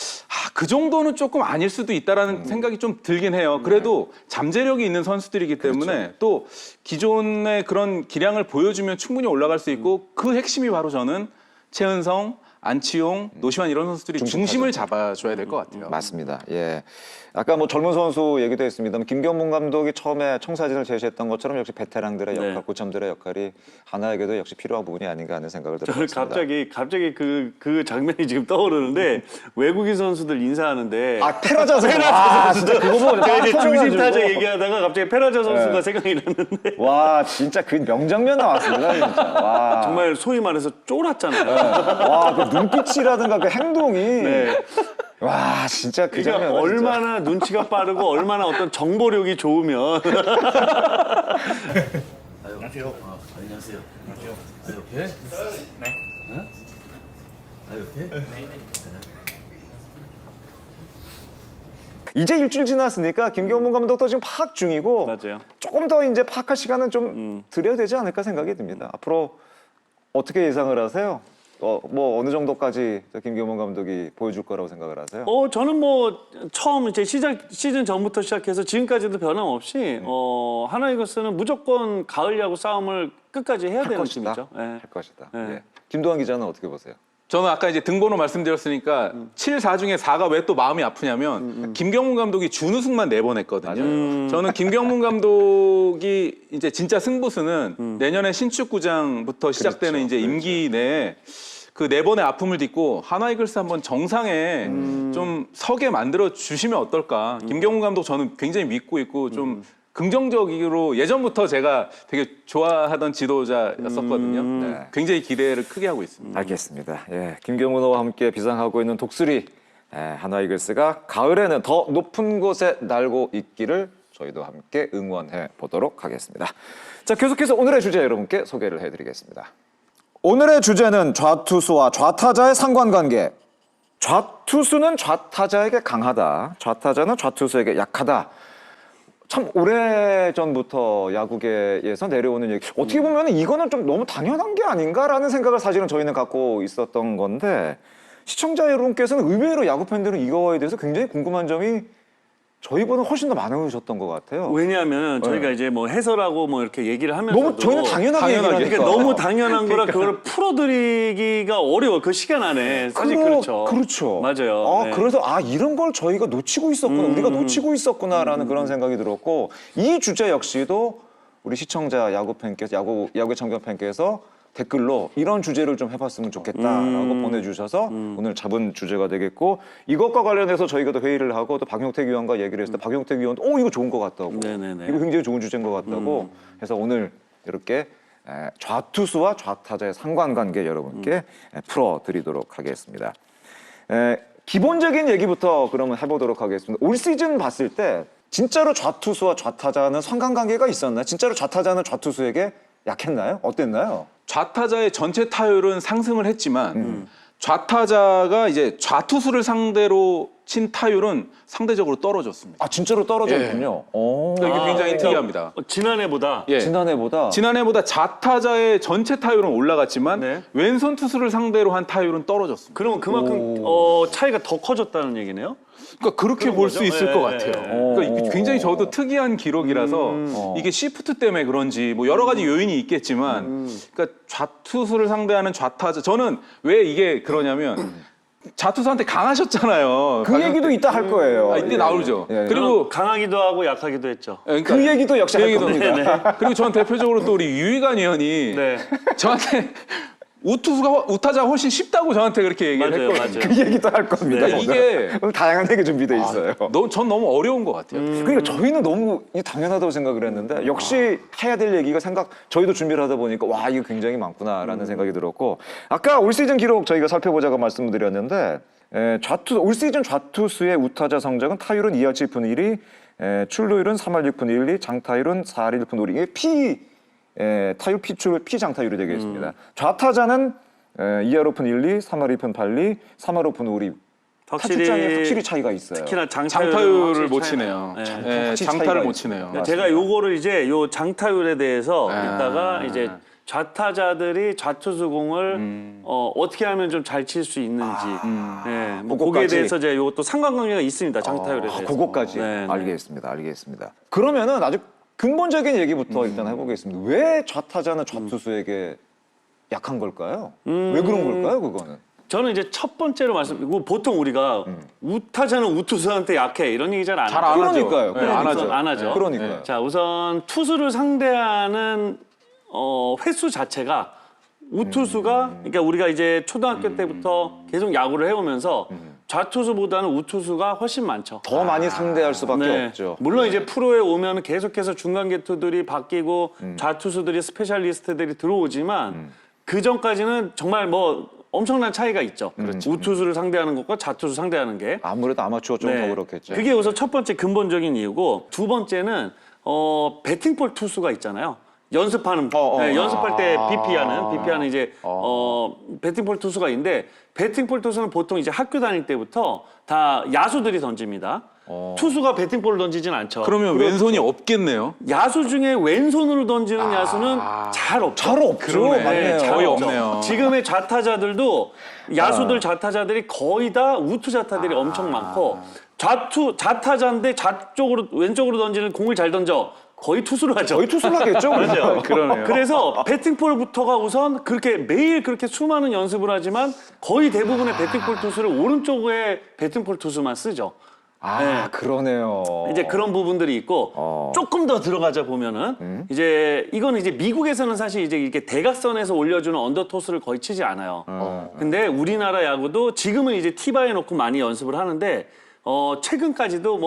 Speaker 3: 그 정도는 조금 아닐 수도 있다라는 생각이 좀 들긴 해요. 그래도 잠재력이 있는 선수들이기 때문에 또 기존의 그런 기량을 보여주면 충분히 올라갈 수 있고 그 핵심이 바로 저는 최은성, 안치홍, 노시환 이런 선수들이 중심을 잡아줘야 될 것 같아요.
Speaker 1: 맞습니다. 예. 아까 뭐 젊은 선수 얘기도 했습니다만 김경문 감독이 처음에 청사진을 제시했던 것처럼 역시 베테랑들의 역할,
Speaker 2: 네.
Speaker 1: 고참들의 역할이 하나에게도 역시 필요한 부분이 아닌가 하는 생각을
Speaker 2: 저는
Speaker 1: 들었습니다.
Speaker 2: 갑자기 그 장면이 지금 떠오르는데 외국인 선수들 인사하는데
Speaker 1: 페라자 선수. 아, 진짜 그거 보고
Speaker 2: 제가 이제 중심
Speaker 1: 터져가지고.
Speaker 2: 타자 얘기하다가 갑자기 페라자 선수가
Speaker 1: 네.
Speaker 2: 생각이 났는데
Speaker 1: 와, 진짜 그 명장면 나왔습니다, 진짜. 와.
Speaker 2: 정말 소위 말해서 쫄았잖아요.
Speaker 1: 와, 그 눈빛이라든가 그 행동이.
Speaker 2: 네.
Speaker 1: 와, 진짜 그
Speaker 2: 그러니까
Speaker 1: 장면.
Speaker 2: 얼마나 눈치가 빠르고 얼마나 어떤 정보력이 좋으면
Speaker 5: 안녕하세요. 안녕하세요. 아, 이렇게? 네.
Speaker 1: 이제 일주일 지났으니까 김경문 감독도 지금 파악 중이고
Speaker 2: 맞아요.
Speaker 1: 조금 더 이제 파악할 시간은 좀 드려야 되지 않을까 생각이 듭니다. 앞으로 어떻게 예상을 하세요? 뭐 어느 정도까지 김경문 감독이 보여줄 거라고 생각을 하세요?
Speaker 2: 저는 뭐 처음 이제 시즌 전부터 시작해서 지금까지도 변함없이 하나 이글스는 무조건 가을 야구 싸움을 끝까지 해야 되는 팀이죠. 예.
Speaker 1: 할 것이다.
Speaker 2: 네.
Speaker 1: 예. 김도환 기자는 어떻게 보세요?
Speaker 3: 저는 아까 이제 등번호 말씀드렸으니까 7, 4 중에 4가 왜 또 마음이 아프냐면 김경문 감독이 준우승만 4번 했거든요. 저는 김경문 감독이 이제 진짜 승부수는 내년에 신축구장부터 시작되는 이제 임기 내에 그 4번의 아픔을 딛고 하나 이글스 한번 정상에 좀 서게 만들어 주시면 어떨까. 김경문 감독 저는 굉장히 믿고 있고 좀 긍정적으로 예전부터 제가 되게 좋아하던 지도자였었거든요.
Speaker 1: 네.
Speaker 3: 굉장히 기대를 크게 하고 있습니다.
Speaker 1: 알겠습니다. 예, 김경문호와 함께 비상하고 있는 독수리 하나 이글스가 가을에는 더 높은 곳에 날고 있기를 저희도 함께 응원해 보도록 하겠습니다. 자, 계속해서 오늘의 주제 여러분께 소개를 해드리겠습니다. 오늘의 주제는 좌투수와 좌타자의 상관관계. 좌투수는 좌타자에게 강하다. 좌타자는 좌투수에게 약하다. 참 오래전부터 야구계에서 내려오는 얘기. 어떻게 보면 이거는 좀 너무 당연한 게 아닌가라는 생각을 사실은 저희는 갖고 있었던 건데 시청자 여러분께서는 의외로 야구 팬들은 이거에 대해서 굉장히 궁금한 점이 저희보다 훨씬 더 많으셨던 것 같아요.
Speaker 2: 왜냐하면 저희가 이제 뭐 해설하고 뭐 이렇게 얘기를 하면서
Speaker 1: 너무 저희는 당연하게 얘기를 하니까.
Speaker 2: 그러니까 너무 당연한 거라 그걸 풀어드리기가 어려워. 그 시간 안에 사실 그렇죠.
Speaker 1: 그렇죠.
Speaker 2: 맞아요. 네.
Speaker 1: 그래서 이런 걸 저희가 놓치고 있었구나, 우리가 놓치고 있었구나라는 그런 생각이 들었고 이 주제 역시도 우리 시청자 야구 팬께서 야구의 참견 팬께서 댓글로 이런 주제를 좀 해봤으면 좋겠다라고 보내주셔서 오늘 잡은 주제가 되겠고 이것과 관련해서 저희가 또 회의를 하고 또 박용택 위원과 얘기를 했을 때 박용택 위원도 이거 좋은 것 같다고
Speaker 2: 네네네.
Speaker 1: 이거 굉장히 좋은 주제인 것 같다고 해서 오늘 이렇게 좌투수와 좌타자의 상관관계 여러분께 풀어드리도록 하겠습니다. 기본적인 얘기부터 그러면 해보도록 하겠습니다. 올 시즌 봤을 때 진짜로 좌투수와 좌타자는 상관관계가 있었나요? 진짜로 좌타자는 좌투수에게 약했나요? 어땠나요?
Speaker 3: 좌타자의 전체 타율은 상승을 했지만 좌타자가 이제 좌투수를 상대로 친 타율은 상대적으로 떨어졌습니다.
Speaker 1: 진짜로 떨어졌군요.
Speaker 3: 이게 굉장히 특이합니다.
Speaker 2: 지난해보다
Speaker 3: 예.
Speaker 1: 지난해보다
Speaker 3: 좌타자의 전체 타율은 올라갔지만
Speaker 2: 네.
Speaker 3: 왼손 투수를 상대로 한 타율은 떨어졌습니다.
Speaker 2: 그러면 그만큼 차이가 더 커졌다는 얘기네요?
Speaker 3: 그러니까 그렇게 볼 수
Speaker 2: 거죠?
Speaker 3: 있을
Speaker 2: 예,
Speaker 3: 것
Speaker 2: 예,
Speaker 3: 같아요. 그러니까 이게 굉장히 저도 특이한 기록이라서 이게 시프트 때문에 그런지 뭐 여러 가지 요인이 있겠지만 그러니까 좌투수를 상대하는 좌타자 저는 왜 이게 그러냐면 좌투수한테 강하셨잖아요.
Speaker 1: 그 얘기도 이따 할 거예요.
Speaker 3: 이때 나오죠.
Speaker 1: 예.
Speaker 3: 그리고
Speaker 2: 강하기도 하고 약하기도 했죠.
Speaker 3: 그러니까
Speaker 1: 그 얘기도 역시 할
Speaker 3: 얘기도
Speaker 1: 겁니다.
Speaker 3: 그리고 저는 대표적으로 또 우리 유희관 의원이
Speaker 2: 네.
Speaker 3: 저한테 우타자가 훨씬 쉽다고 저한테 그렇게 얘기를
Speaker 2: 맞아요,
Speaker 3: 했거든요.
Speaker 2: 맞아요.
Speaker 1: 그 얘기도 할 겁니다.
Speaker 3: 네,
Speaker 1: 오늘.
Speaker 3: 이게-
Speaker 1: 오늘 다양한 얘기 준비돼 있어요.
Speaker 3: 전 너무 어려운 것 같아요.
Speaker 1: 그러니까 저희는 너무 당연하다고 생각을 했는데 역시 해야 될 얘기가 저희도 준비를 하다 보니까 와 이거 굉장히 많구나라는 생각이 들었고 아까 올 시즌 기록 저희가 살펴보자고 말씀드렸는데 올 시즌 좌투수의 우타자 성적은 타율은 2할 7푼 1리, 출루율은 3할 6푼 1리, 장타율은 4할 1푼 5리. 이게 타율 피장타율이 되겠습니다. 좌타자는 2할 5푼 1리, 3할 2푼 8리, 3할 5푼 5리. 타출장에 확실히 차이가 있어요.
Speaker 2: 특히나
Speaker 3: 장타율을 못 치네요.
Speaker 2: 네.
Speaker 3: 네,
Speaker 1: 확실히
Speaker 3: 장타를
Speaker 1: 차이가
Speaker 3: 못
Speaker 1: 있습니다.
Speaker 3: 치네요.
Speaker 2: 그러니까 제가 요거를 이제 요 장타율에 대해서 이따가 이제 좌타자들이 좌투수 공을 어떻게 하면 좀 잘 칠 수 있는지 네, 뭐 거기에
Speaker 1: 그거까지.
Speaker 2: 대해서 제가 요것도 상관관계가 있습니다. 장타율에 대해서.
Speaker 1: 그거까지
Speaker 2: 네, 네.
Speaker 1: 알겠습니다. 그러면은 아주 근본적인 얘기부터 일단 해보겠습니다. 왜 좌타자는 좌투수에게 약한 걸까요? 왜 그런 걸까요, 그거는?
Speaker 2: 저는 이제 첫 번째로 보통 우리가 우타자는 우투수한테 약해 이런 얘기 잘 안
Speaker 3: 잘
Speaker 2: 하죠.
Speaker 3: 안 하죠.
Speaker 1: 그러니까요.
Speaker 3: 네, 안 하죠.
Speaker 2: 안 하죠.
Speaker 1: 그러니까요.
Speaker 2: 자, 우선 투수를 상대하는 횟수 자체가 우투수가 그러니까 우리가 이제 초등학교 때부터 계속 야구를 해오면서 좌투수보다는 우투수가 훨씬 많죠.
Speaker 1: 더 많이 상대할 수밖에
Speaker 2: 네.
Speaker 1: 없죠.
Speaker 2: 물론 이제 프로에 오면 계속해서 중간 개투들이 바뀌고 좌투수들이 스페셜리스트들이 들어오지만 그 전까지는 정말 뭐 엄청난 차이가 있죠. 우투수를 상대하는 것과 좌투수 상대하는 게.
Speaker 1: 아무래도 아마추어 좀 더 그렇겠죠.
Speaker 2: 그게 우선 첫 번째 근본적인 이유고 두 번째는 배팅볼 투수가 있잖아요. 연습하는 연습할 때 BP하는 이제 배팅볼 투수가 있는데 배팅볼 투수는 보통 이제 학교 다닐 때부터 다 야수들이 던집니다. 투수가 배팅볼을 던지진 않죠.
Speaker 3: 그러면 왼손이 없겠네요.
Speaker 2: 야수 중에 왼손으로 던지는 야수는 잘 없죠.
Speaker 1: 잘 없죠.
Speaker 3: 그러네.
Speaker 1: 맞네요.
Speaker 2: 잘
Speaker 3: 거의
Speaker 2: 없죠.
Speaker 3: 없네요.
Speaker 2: 지금의 좌타자들도 야수들 좌타자들이 거의 다 우투 좌타들이 엄청 많고 좌타자인데 왼쪽으로 던지는 공을 잘 던져. 거의 투수로 하죠.
Speaker 1: 거의 투수를 하겠죠.
Speaker 2: 맞아요.
Speaker 3: 그러네요.
Speaker 2: 그래서 배팅볼부터가 우선 그렇게 매일 그렇게 수많은 연습을 하지만 거의 대부분의 배팅볼 투수를 오른쪽에 배팅볼 투수만 쓰죠. 네.
Speaker 1: 그러네요.
Speaker 2: 이제 그런 부분들이 있고 조금 더 들어가자 보면은 이제 이거는 이제 미국에서는 사실 이제 이렇게 대각선에서 올려주는 언더 토스를 거의 치지 않아요. 근데 우리나라 야구도 지금은 이제 티바에 놓고 많이 연습을 하는데 최근까지도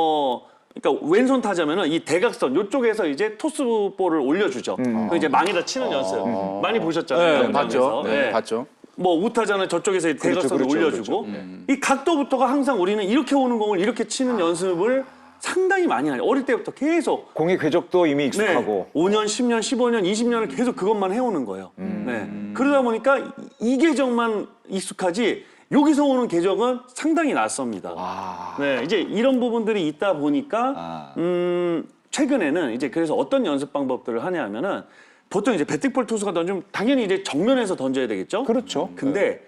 Speaker 2: 그러니까 왼손 타자면은 이 대각선 요쪽에서 이제 토스볼을 올려주죠. 그 이제 망에다 치는 연습 많이 보셨잖아요.
Speaker 3: 네, 봤죠.
Speaker 2: 영상에서.
Speaker 3: 네, 봤죠.
Speaker 2: 뭐 우타자는 저쪽에서 대각선을
Speaker 1: 그렇죠,
Speaker 2: 올려주고 이 각도부터가 항상 우리는 이렇게 오는 공을 이렇게 치는 연습을 상당히 많이 하죠. 어릴 때부터 계속
Speaker 1: 공의 궤적도 이미 익숙하고.
Speaker 2: 5년, 10년, 15년, 20년을 계속 그것만 해오는 거예요. 네. 그러다 보니까 이 계적만 익숙하지 여기서 오는 궤적은 상당히 낯섭니다. 네, 이제 이런 부분들이 있다 보니까 최근에는 이제 그래서 어떤 연습 방법들을 하냐면은 보통 이제 배팅볼 투수가 던지면 당연히 이제 정면에서 던져야 되겠죠.
Speaker 1: 그렇죠.
Speaker 2: 근데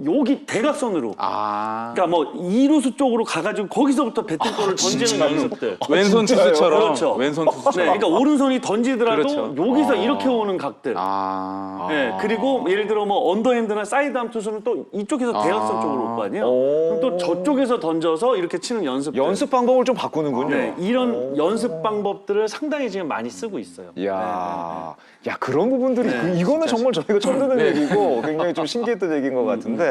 Speaker 2: 여기 대각선으로 그러니까 뭐 2루수 쪽으로 가가지고 거기서부터 배팅볼을 던지는 연습들.
Speaker 3: 왼손 투수처럼.
Speaker 2: 그렇죠.
Speaker 3: 왼손
Speaker 2: 네,
Speaker 3: 투수처럼.
Speaker 2: 그러니까 오른손이 던지더라도
Speaker 3: 그렇죠.
Speaker 2: 여기서 이렇게 오는 각들.
Speaker 3: 아.
Speaker 2: 네, 그리고 예를 들어 뭐 언더핸드나 사이드암 투수는 또 이쪽에서 대각선 쪽으로 올 거 아니에요. 그럼 또 저쪽에서 던져서 이렇게 치는 연습.
Speaker 1: 연습 방법을 좀 바꾸는군요.
Speaker 2: 네, 이런 연습 방법들을 상당히 지금 많이 쓰고 있어요.
Speaker 1: 이야, 야 그런 부분들이
Speaker 2: 네,
Speaker 1: 이거는 정말 저희가 처음 듣는 얘기고 굉장히 좀 신기했던 얘기인 것 같은데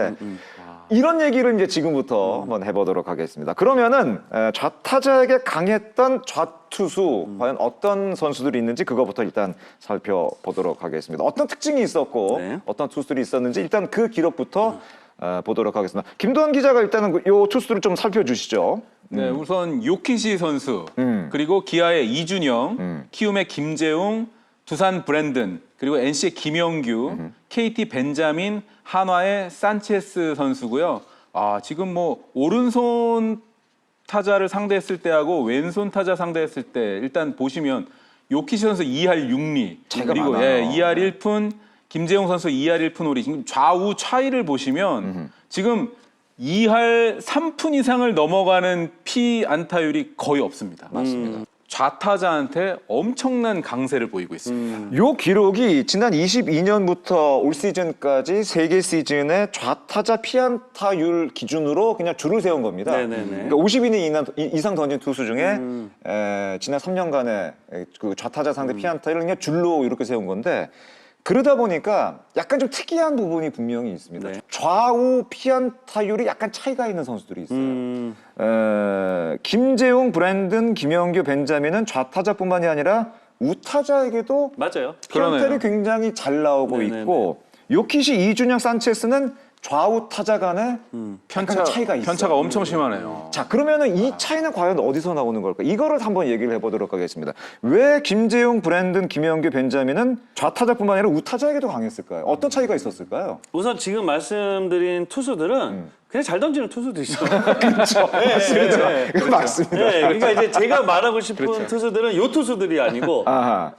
Speaker 1: 이런 얘기를 이제 지금부터 한번 해보도록 하겠습니다. 그러면은 좌타자에게 강했던 좌투수 과연 어떤 선수들이 있는지 그거부터 일단 살펴보도록 하겠습니다. 어떤 특징이 있었고
Speaker 2: 네.
Speaker 1: 어떤 투수들이 있었는지 일단 그 기록부터 보도록 하겠습니다. 김도환 기자가 일단은 요 투수들을 좀 살펴주시죠.
Speaker 3: 네, 우선 요키시 선수, 그리고 기아의 이준영, 키움의 김재웅, 두산 브랜든, 그리고 NC의 김영규, KT 벤자민, 한화의 산체스 선수고요. 지금 뭐 오른손 타자를 상대했을 때하고 왼손 타자 상대했을 때 일단 보시면 요키시 선수 2할 6리,
Speaker 1: 차이가
Speaker 3: 그리고
Speaker 1: 많아요.
Speaker 3: 2할 1푼, 김재웅 선수 2할 1푼 5리. 지금 좌우 차이를 보시면 지금 2할 3푼 이상을 넘어가는 피 안타율이 거의 없습니다.
Speaker 1: 맞습니다.
Speaker 3: 좌타자한테 엄청난 강세를 보이고 있습니다.
Speaker 1: 요 기록이 지난 22년부터 올 시즌까지 세 개 시즌의 좌타자 피안타율 기준으로 그냥 줄을 세운 겁니다.
Speaker 2: 네네네.
Speaker 1: 그러니까 50이닝 이상 던진 투수 중에 지난 3년간의 그 좌타자 상대 피안타율을 그냥 줄로 이렇게 세운 건데 그러다 보니까 약간 좀 특이한 부분이 분명히 있습니다.
Speaker 2: 네.
Speaker 1: 좌우 피안타율이 약간 차이가 있는 선수들이 있어요. 김재웅, 브랜든, 김영규, 벤자민은 좌타자뿐만이 아니라 우타자에게도
Speaker 2: 맞아요.
Speaker 1: 피안타율이 굉장히 잘 나오고
Speaker 2: 네네네.
Speaker 1: 있고 요키시, 이준영, 산체스는 좌우 타자 간에 약간 차이가 있어요.
Speaker 3: 편차가 엄청 심하네요.
Speaker 1: 자, 그러면은 이 차이는 과연 어디서 나오는 걸까? 이거를 한번 얘기를 해보도록 하겠습니다. 왜 김재웅, 브랜든, 김영규, 벤자민은 좌타자뿐만 아니라 우타자에게도 강했을까요? 어떤 차이가 있었을까요?
Speaker 2: 우선 지금 말씀드린 투수들은 그냥 잘 던지는 투수들이죠.
Speaker 1: 그렇죠. 그렇죠. 이거 맞습니다.
Speaker 2: 네, 그러니까 이제 제가 말하고 싶은 투수들은 요 투수들이 아니고
Speaker 1: 아하.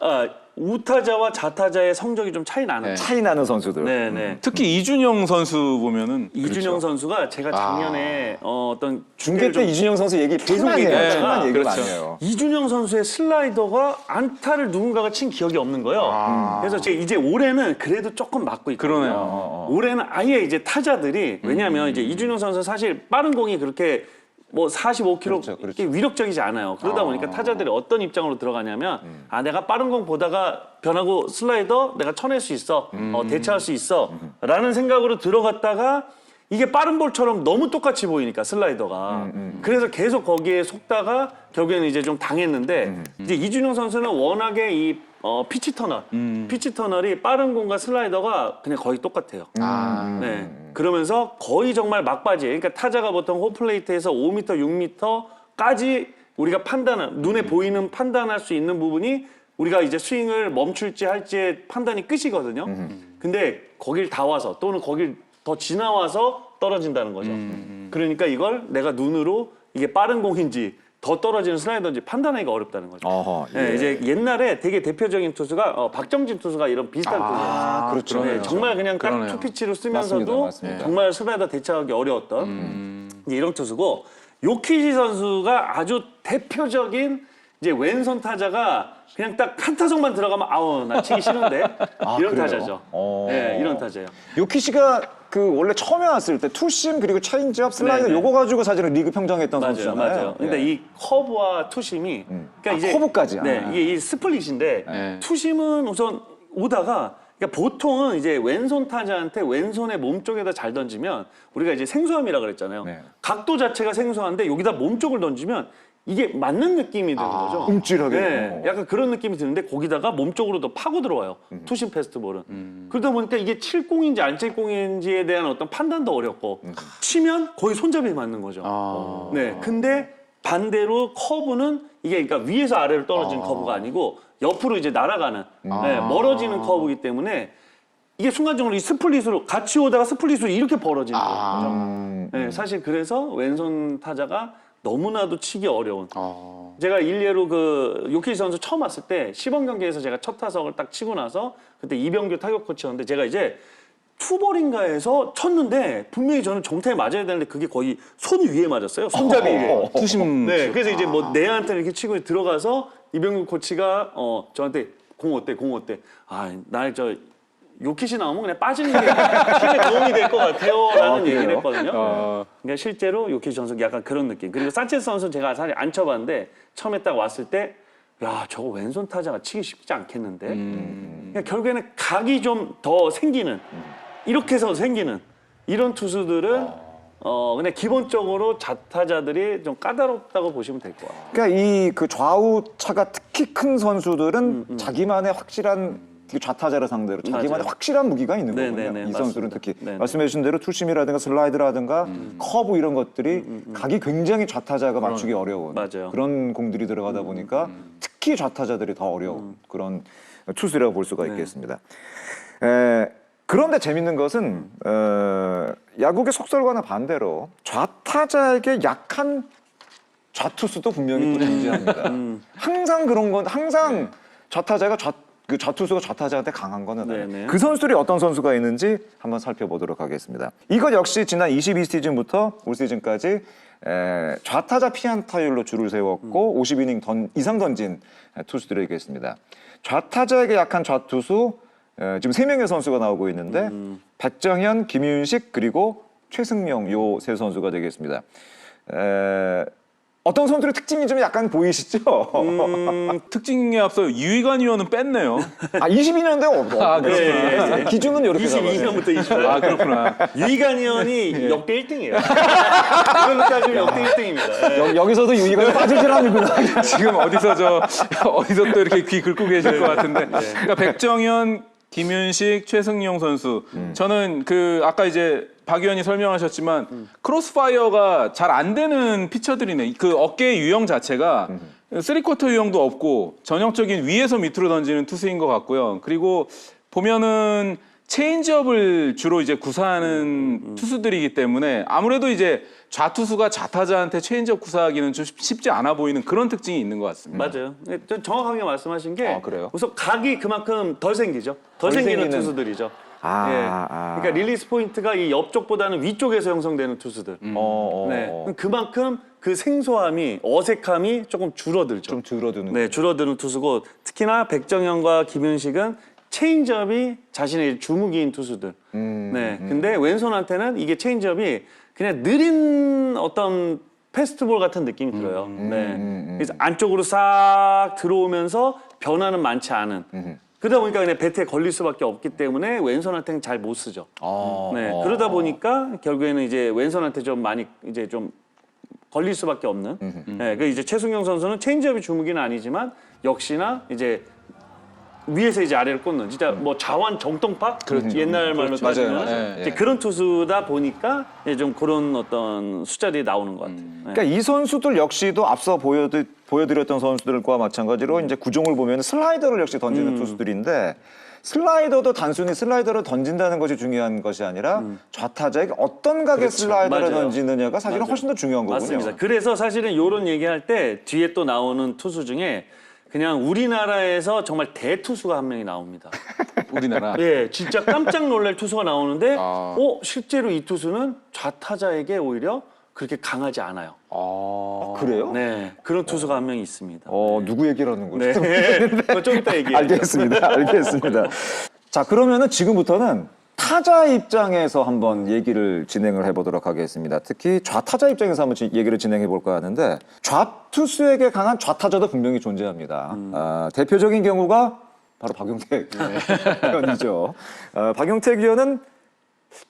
Speaker 2: 우타자와 좌타자의 성적이 좀 차이 나는.
Speaker 1: 차이 나는 선수들.
Speaker 2: 네.
Speaker 3: 특히 이준영 선수 보면은
Speaker 2: 이준영 선수가 제가 작년에 어떤
Speaker 1: 중계 때 이준영 선수 얘기
Speaker 2: 계속
Speaker 1: 많이 해요.
Speaker 2: 얘기하다가
Speaker 1: 정말 얘기
Speaker 3: 그렇죠.
Speaker 1: 많이 해요.
Speaker 2: 이준영 선수의 슬라이더가 안타를 누군가가 친 기억이 없는 거예요. 그래서 제가 이제 올해는 그래도 조금 맞고 있거든요.
Speaker 3: 그러네요.
Speaker 2: 올해는 아예 이제 타자들이 왜냐하면 이제 이준영 선수 사실 빠른 공이 그렇게 뭐 45km
Speaker 1: 그렇죠.
Speaker 2: 이렇게 위력적이지 않아요. 그러다 보니까 타자들이 어떤 입장으로 들어가냐면 내가 빠른 공 보다가 변하고 슬라이더 내가 쳐낼 수 있어. 대처할 수 있어. 라는 생각으로 들어갔다가 이게 빠른 볼처럼 너무 똑같이 보이니까 슬라이더가 그래서 계속 거기에 속다가 결국에는 이제 좀 당했는데 이제 이준영 선수는 워낙에 이 피치 터널이 빠른 공과 슬라이더가 그냥 거의 똑같아요. 네. 그러면서 거의 정말 막바지에 그러니까 타자가 보통 홈플레이트에서 5m, 6m까지 우리가 눈에 보이는 판단할 수 있는 부분이 우리가 이제 스윙을 멈출지 할지의 판단이 끝이거든요. 근데 거길 다 와서 또는 거길 더 지나와서 떨어진다는 거죠. 그러니까 이걸 내가 눈으로 이게 빠른 공인지 더 떨어지는 슬라이더인지 판단하기가 어렵다는 거죠.
Speaker 1: 어허,
Speaker 2: 네, 이제 옛날에 되게 대표적인 투수가 박정진 투수가 이런 비슷한 투수였어요.
Speaker 1: 그렇죠.
Speaker 2: 네, 정말 그냥 딱
Speaker 3: 그러네요.
Speaker 2: 투피치로 쓰면서도
Speaker 1: 맞습니다.
Speaker 2: 정말 슬라이더 대처하기 어려웠던 이제 이런 투수고 요키시 선수가 아주 대표적인 이제 왼손 타자가 그냥 딱 한 타석만 들어가면 아우 나 치기 싫은데 이런
Speaker 1: 그래요?
Speaker 2: 타자죠.
Speaker 1: 어.
Speaker 2: 네, 이런 타자예요.
Speaker 1: 요키시가 그 원래 처음에 왔을 때 투심 그리고 체인지업 슬라이더
Speaker 2: 네네.
Speaker 1: 요거 가지고 사실은 리그 평정했던
Speaker 2: 맞아요,
Speaker 1: 선수잖아요.
Speaker 2: 맞아요. 근데
Speaker 1: 예.
Speaker 2: 이 커브와 투심이 그러니까 이제
Speaker 1: 커브까지.
Speaker 2: 네,
Speaker 1: 아.
Speaker 2: 이게 이 스플릿인데
Speaker 3: 네.
Speaker 2: 투심은 우선 오다가 그러니까 보통은 이제 왼손 타자한테 왼손의 몸 쪽에다 잘 던지면 우리가 이제 생소함이라 그랬잖아요.
Speaker 1: 네.
Speaker 2: 각도 자체가 생소한데 여기다 몸 쪽을 던지면 이게 맞는 느낌이 드는 거죠.
Speaker 1: 움찔하게.
Speaker 2: 네, 약간 그런 느낌이 드는데 거기다가 몸 쪽으로 더 파고 들어와요. 투심 패스트볼은. 그러다 보니까 이게 칠공인지 안 칠공인지에 대한 어떤 판단도 어렵고 치면 거의 손잡이에 맞는 거죠. 네, 근데 반대로 커브는 이게 그러니까 위에서 아래로 떨어지는 커브가 아니고 옆으로 이제 날아가는 네, 멀어지는 커브이기 때문에 이게 순간적으로 이 스플릿으로 같이 오다가 스플릿으로 이렇게 벌어지는 거죠. 네, 사실 그래서 왼손 타자가 너무나도 치기 어려운. 제가 일례로 그 요키시 선수 처음 왔을 때 시범 경기에서 제가 첫 타석을 딱 치고 나서 그때 이병규 타격 코치였는데 제가 이제 투볼인가에서 쳤는데 분명히 저는 정타에 맞아야 되는데 그게 거의 손 위에 맞았어요. 손잡이 위에.
Speaker 3: 투심.
Speaker 2: 네, 그래서 이제 뭐 내한테 이렇게 치고 들어가서 이병규 코치가 저한테 공 어때? 나 저 요키시 나오면 그냥 빠지는 게 힘에 도움이 될 것 같아요라는 얘기를
Speaker 1: 그래요?
Speaker 2: 했거든요. 그러니까 실제로 요키시 선수 약간 그런 느낌. 그리고 산체스 선수는 제가 사실 안 쳐봤는데 처음에 딱 왔을 때 야, 저거 왼손 타자가 치기 쉽지 않겠는데. 그러니까 결국에는 각이 좀 더 생기는 이렇게 해서 생기는 이런 투수들은 그냥 기본적으로 좌타자들이 좀 까다롭다고 보시면 될 것 같아요.
Speaker 1: 그러니까 이 그 좌우 차가 특히 큰 선수들은 자기만의 확실한 그 좌타자를 상대로 자기만의
Speaker 2: 맞아요.
Speaker 1: 확실한 무기가 있는
Speaker 2: 네,
Speaker 1: 거군요.
Speaker 2: 네, 네,
Speaker 1: 이 선수들은
Speaker 2: 맞습니다.
Speaker 1: 특히
Speaker 2: 네, 네.
Speaker 1: 말씀해 주신 대로 투심이라든가 슬라이드라든가 커브 이런 것들이 각이 굉장히 좌타자가 맞추기 어려운
Speaker 2: 맞아요.
Speaker 1: 그런 공들이 들어가다 보니까 특히 좌타자들이 더 어려운 그런 투수라고 볼
Speaker 2: 네.
Speaker 1: 수가 있겠습니다. 그런데 재밌는 것은 야구의 속설과는 반대로 좌타자에게 약한 좌투수도 분명히 또 존재합니다. 항상 그런 건 항상 좌타자가 그 좌투수가 좌타자한테 강한 거는
Speaker 2: 네네.
Speaker 1: 그 선수들이 어떤 선수가 있는지 한번 살펴보도록 하겠습니다. 이것 역시 지난 22시즌부터 올 시즌까지 좌타자 피안타율로 줄을 세웠고 50이닝 이상 던진 투수들에게 있습니다. 좌타자에게 약한 좌투수 지금 3명의 선수가 나오고 있는데 백정현, 김윤식 그리고 최승용 요 세 선수가 되겠습니다. 어떤 선수들의 특징이 좀 약간 보이시죠?
Speaker 3: 특징에 앞서 유희관 의원은 뺐네요.
Speaker 1: 22년대
Speaker 3: 아, 그렇구나.
Speaker 1: 네. 기준은 이렇게 잡아요.
Speaker 2: 22년부터 20년.
Speaker 3: 아, 그렇구나.
Speaker 2: 유희관 의원이 역대 1등이에요. 이걸로 따지면 역대 1등입니다.
Speaker 1: 여기서도 유희가 빠질 줄 아는구나.
Speaker 3: 지금 어디서 또 이렇게 귀 긁고 계실 것 같은데. 그러니까 백정현, 김윤식, 최승용 선수. 저는 아까 이제 박 의원이 설명하셨지만 크로스파이어가 잘 안 되는 피처들이네. 그 어깨의 유형 자체가 3쿼터 유형도 없고 전형적인 위에서 밑으로 던지는 투수인 것 같고요. 그리고 보면은 체인지업을 주로 이제 구사하는 투수들이기 때문에 아무래도 이제 좌투수가 좌타자한테 체인지업 구사하기는 좀 쉽지 않아 보이는 그런 특징이 있는 것 같습니다.
Speaker 2: 맞아요. 좀 정확하게 말씀하신 게
Speaker 1: 그래요?
Speaker 2: 우선 각이 그만큼 덜 생기죠. 덜
Speaker 1: 덜
Speaker 2: 생기는
Speaker 1: 생기는.
Speaker 2: 투수들이죠. 그러니까 릴리스 포인트가 이 옆쪽보다는 위쪽에서 형성되는 투수들. 네. 그만큼 그 생소함이 어색함이 조금 줄어들죠.
Speaker 1: 좀 줄어드는.
Speaker 2: 네, 줄어드는 투수고 특히나 백정현과 김윤식은 체인지업이 자신의 주무기인 투수들. 네, 근데 왼손한테는 이게 체인지업이 그냥 느린 어떤 패스트볼 같은 느낌이 들어요. 네, 그래서 안쪽으로 싹 들어오면서 변화는 많지 않은. 그러다 보니까 그냥 배트에 걸릴 수밖에 없기 때문에 왼손한테는 잘 못 쓰죠. 네, 그러다 보니까 결국에는 이제 왼손한테 좀 많이 이제 좀 걸릴 수밖에 없는. 네, 그 이제 최승용 선수는 체인지업이 주무기는 아니지만 역시나 이제 위에서 이제 아래로 꽂는 진짜 뭐 자완 정통파 옛날 말로
Speaker 3: 그렇죠.
Speaker 2: 따지면
Speaker 3: 맞아요. 네,
Speaker 2: 이제
Speaker 3: 네.
Speaker 2: 그런 투수다 보니까 이제 좀 그런 어떤 숫자들이 나오는 것 같아요. 네.
Speaker 1: 그러니까 이 선수들 역시도 앞서 보여드렸던 선수들과 마찬가지로 이제 구종을 보면 슬라이더를 역시 던지는 투수들인데 슬라이더도 단순히 슬라이더를 던진다는 것이 중요한 것이 아니라 좌타자에게 어떤 각의
Speaker 2: 그렇죠.
Speaker 1: 슬라이더를
Speaker 2: 맞아요.
Speaker 1: 던지느냐가 사실은
Speaker 2: 맞아요.
Speaker 1: 훨씬 더 중요한 거군요.
Speaker 2: 맞습니다. 그래서 사실은 이런 얘기할 때 뒤에 또 나오는 투수 중에 그냥 우리나라에서 정말 대투수가 한 명이 나옵니다.
Speaker 3: 우리나라.
Speaker 2: 예, 진짜 깜짝 놀랄 투수가 나오는데,
Speaker 3: 아.
Speaker 2: 실제로 이 투수는 좌타자에게 오히려 그렇게 강하지 않아요.
Speaker 1: 그래요?
Speaker 2: 네, 그런 투수가 한 명이 있습니다.
Speaker 1: 누구 얘기를 하는 거죠?
Speaker 2: 네, 그거 좀 이따 얘기해요.
Speaker 1: 알겠습니다. 알겠습니다. 자, 그러면은 지금부터는 타자 입장에서 한번 얘기를 진행을 해보도록 하겠습니다. 특히 좌타자 입장에서 한번 얘기를 진행해 볼까 하는데 좌투수에게 강한 좌타자도 분명히 존재합니다. 대표적인 경우가 바로 박용택 의원이죠. 박용택 의원은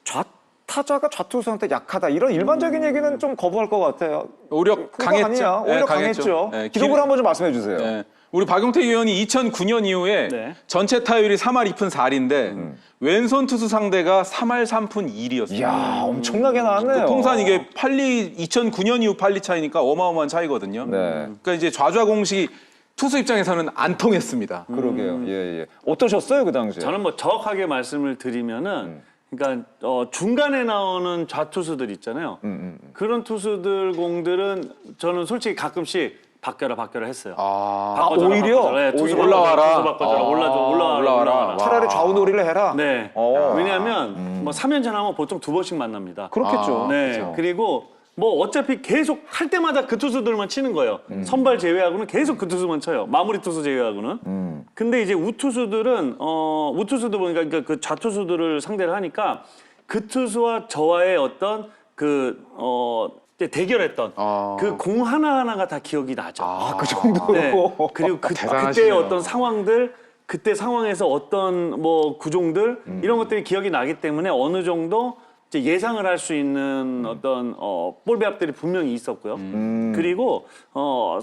Speaker 1: 좌타자가 좌투수한테 약하다 이런 일반적인 얘기는 좀 거부할 것 같아요.
Speaker 3: 오히려
Speaker 1: 그거
Speaker 3: 강했죠.
Speaker 1: 아니야. 오히려
Speaker 3: 네,
Speaker 1: 강했죠.
Speaker 3: 네,
Speaker 1: 기록을 한번 좀 말씀해 주세요.
Speaker 3: 네. 우리 박용택 의원이 2009년 이후에
Speaker 2: 네.
Speaker 3: 전체 타율이 3할 2푼 4리인데 왼손 투수 상대가 3할 3푼 1이었어요.
Speaker 1: 이야, 엄청나게 나왔네요.
Speaker 3: 통산 이게 2009년 이후 8리 차이니까 어마어마한 차이거든요.
Speaker 1: 네.
Speaker 3: 그러니까 이제 좌좌 공식이 투수 입장에서는 안 통했습니다.
Speaker 1: 그러게요. 예. 어떠셨어요, 그 당시에?
Speaker 2: 저는 뭐 정확하게 말씀을 드리면은, 그러니까 중간에 나오는 좌투수들 있잖아요. 그런 투수들 공들은 저는 솔직히 가끔씩 바뀌어라 했어요. 바꿔줘라,
Speaker 1: 오히려?
Speaker 2: 바꿔줘라. 네, 투수
Speaker 1: 오히려
Speaker 3: 올라와라.
Speaker 2: 투수 바꿔줘라. 올라와라.
Speaker 1: 차라리 좌우 놀이를 해라.
Speaker 2: 네.
Speaker 1: 어.
Speaker 2: 왜냐하면 뭐 3연전 하면 보통 2번씩 만납니다.
Speaker 1: 그렇겠죠.
Speaker 2: 네.
Speaker 3: 그렇죠.
Speaker 2: 그리고 뭐 어차피 계속 할 때마다 그 투수들만 치는 거예요. 선발 제외하고는 계속 그 투수만 쳐요. 마무리 투수 제외하고는. 근데 이제 우투수들은 우투수도 보니까 그러니까 그 좌투수들을 상대를 하니까 그 투수와 저와의 어떤 대결했던 그 공 하나하나가 다 기억이 나죠.
Speaker 1: 그 정도로.
Speaker 2: 네. 그리고 그때
Speaker 3: 대단하시네요.
Speaker 2: 어떤 상황들, 그때 상황에서 어떤 뭐 구종들 이런 것들이 기억이 나기 때문에 어느 정도 이제 예상을 할 수 있는 어떤 볼 배합들이 분명히 있었고요. 그리고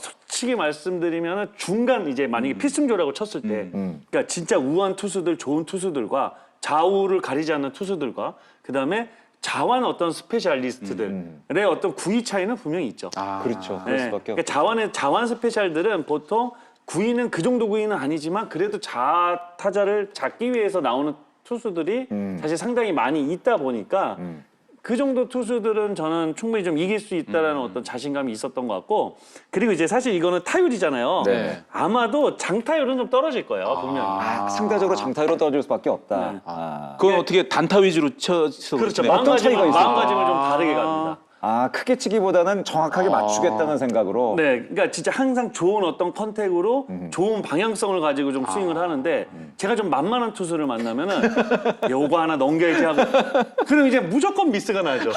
Speaker 2: 솔직히 말씀드리면 중간 이제 만약에 필승조라고 쳤을 때, 그러니까 진짜 우한 투수들, 좋은 투수들과 좌우를 가리지 않는 투수들과 그 다음에 자완 어떤 스페셜리스트들의 어떤 구위 차이는 분명히 있죠.
Speaker 1: 그렇죠. 그럴
Speaker 2: 네.
Speaker 1: 수밖에
Speaker 2: 그러니까 자완 스페셜들은 보통 구위는 그 정도 구위는 아니지만 그래도 타자를 잡기 위해서 나오는 투수들이 사실 상당히 많이 있다 보니까 그 정도 투수들은 저는 충분히 좀 이길 수 있다라는 어떤 자신감이 있었던 것 같고 그리고 이제 사실 이거는 타율이잖아요.
Speaker 3: 네.
Speaker 2: 아마도 장타율은 좀 떨어질 거예요, 분명히.
Speaker 1: 상대적으로 장타로 떨어질 수밖에 없다.
Speaker 3: 그건 어떻게 단타 위주로 쳐서
Speaker 2: 그렇죠.
Speaker 3: 네.
Speaker 1: 어떤 차이가 있어요?
Speaker 2: 마음가짐을 좀 다르게 갑니다.
Speaker 1: 크게 치기보다는 정확하게 맞추겠다는 생각으로.
Speaker 2: 네, 그러니까 진짜 항상 좋은 어떤 컨택으로 좋은 방향성을 가지고 좀 스윙을 하는데 제가 좀 만만한 투수를 만나면은 요거 하나 넘겨야지 하고 그럼 이제 무조건 미스가 나죠.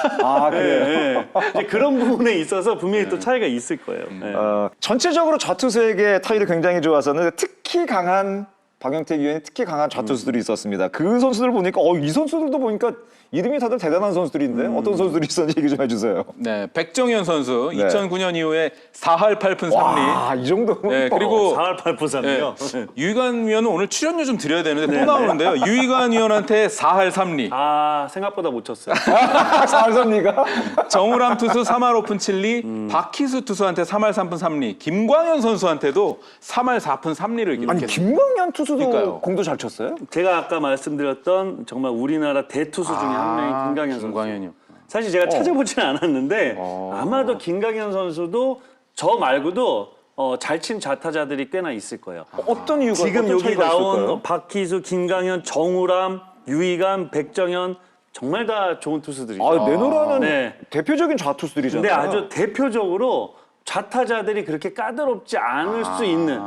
Speaker 1: 그래요?
Speaker 2: 네, 이제 그런 부분에 있어서 분명히 또 차이가 있을 거예요. 네.
Speaker 1: 전체적으로 좌투수에게 타율이 굉장히 좋았었는데 특히 강한 박용택 의원이 특히 강한 좌투수들이 있었습니다. 그 선수들 보니까 이 선수들도 보니까 이름이 다들 대단한 선수들인데 어떤 선수들이 있었는지 얘기 좀 해주세요.
Speaker 3: 네, 백정현 선수
Speaker 1: 네.
Speaker 3: 2009년 이후에 4할 8푼 3리.
Speaker 1: 이 정도면
Speaker 3: 네, 그리고
Speaker 2: 4할 8푼3리요.
Speaker 3: 유희관 위원은 오늘 출연료 좀 드려야 되는데 또 나오는데요. 유희관 위원한테 4할 3리.
Speaker 2: 생각보다 못 쳤어요.
Speaker 1: 사알섭니까?
Speaker 3: 정우람 투수 3할 오픈 7리, 박희수 투수한테 3할 3푼 3리, 김광현 선수한테도 3할 4푼 3리를 기록했어요.
Speaker 1: 아니 김광현 투수도
Speaker 3: 그러니까요.
Speaker 1: 공도 잘 쳤어요?
Speaker 2: 제가 아까 말씀드렸던 정말 우리나라 대투수 중에 한 명이 김광현 선수.
Speaker 3: 김광현이요.
Speaker 2: 사실 제가 찾아보지는 않았는데 아마도 김광현 선수도 저 말고도 잘 친 좌타자들이 꽤나 있을 거예요.
Speaker 1: 어떤 이유가
Speaker 2: 지금
Speaker 1: 어떤
Speaker 2: 여기
Speaker 1: 차이가
Speaker 2: 나온
Speaker 1: 있을까요?
Speaker 2: 박희수, 김광현, 정우람, 유희관, 백정현 정말 다 좋은 투수들이죠.
Speaker 1: 내노라는
Speaker 2: 네.
Speaker 1: 대표적인 좌투수들이잖아요.
Speaker 2: 근데 아주 대표적으로 좌타자들이 그렇게 까다롭지 않을 수 있는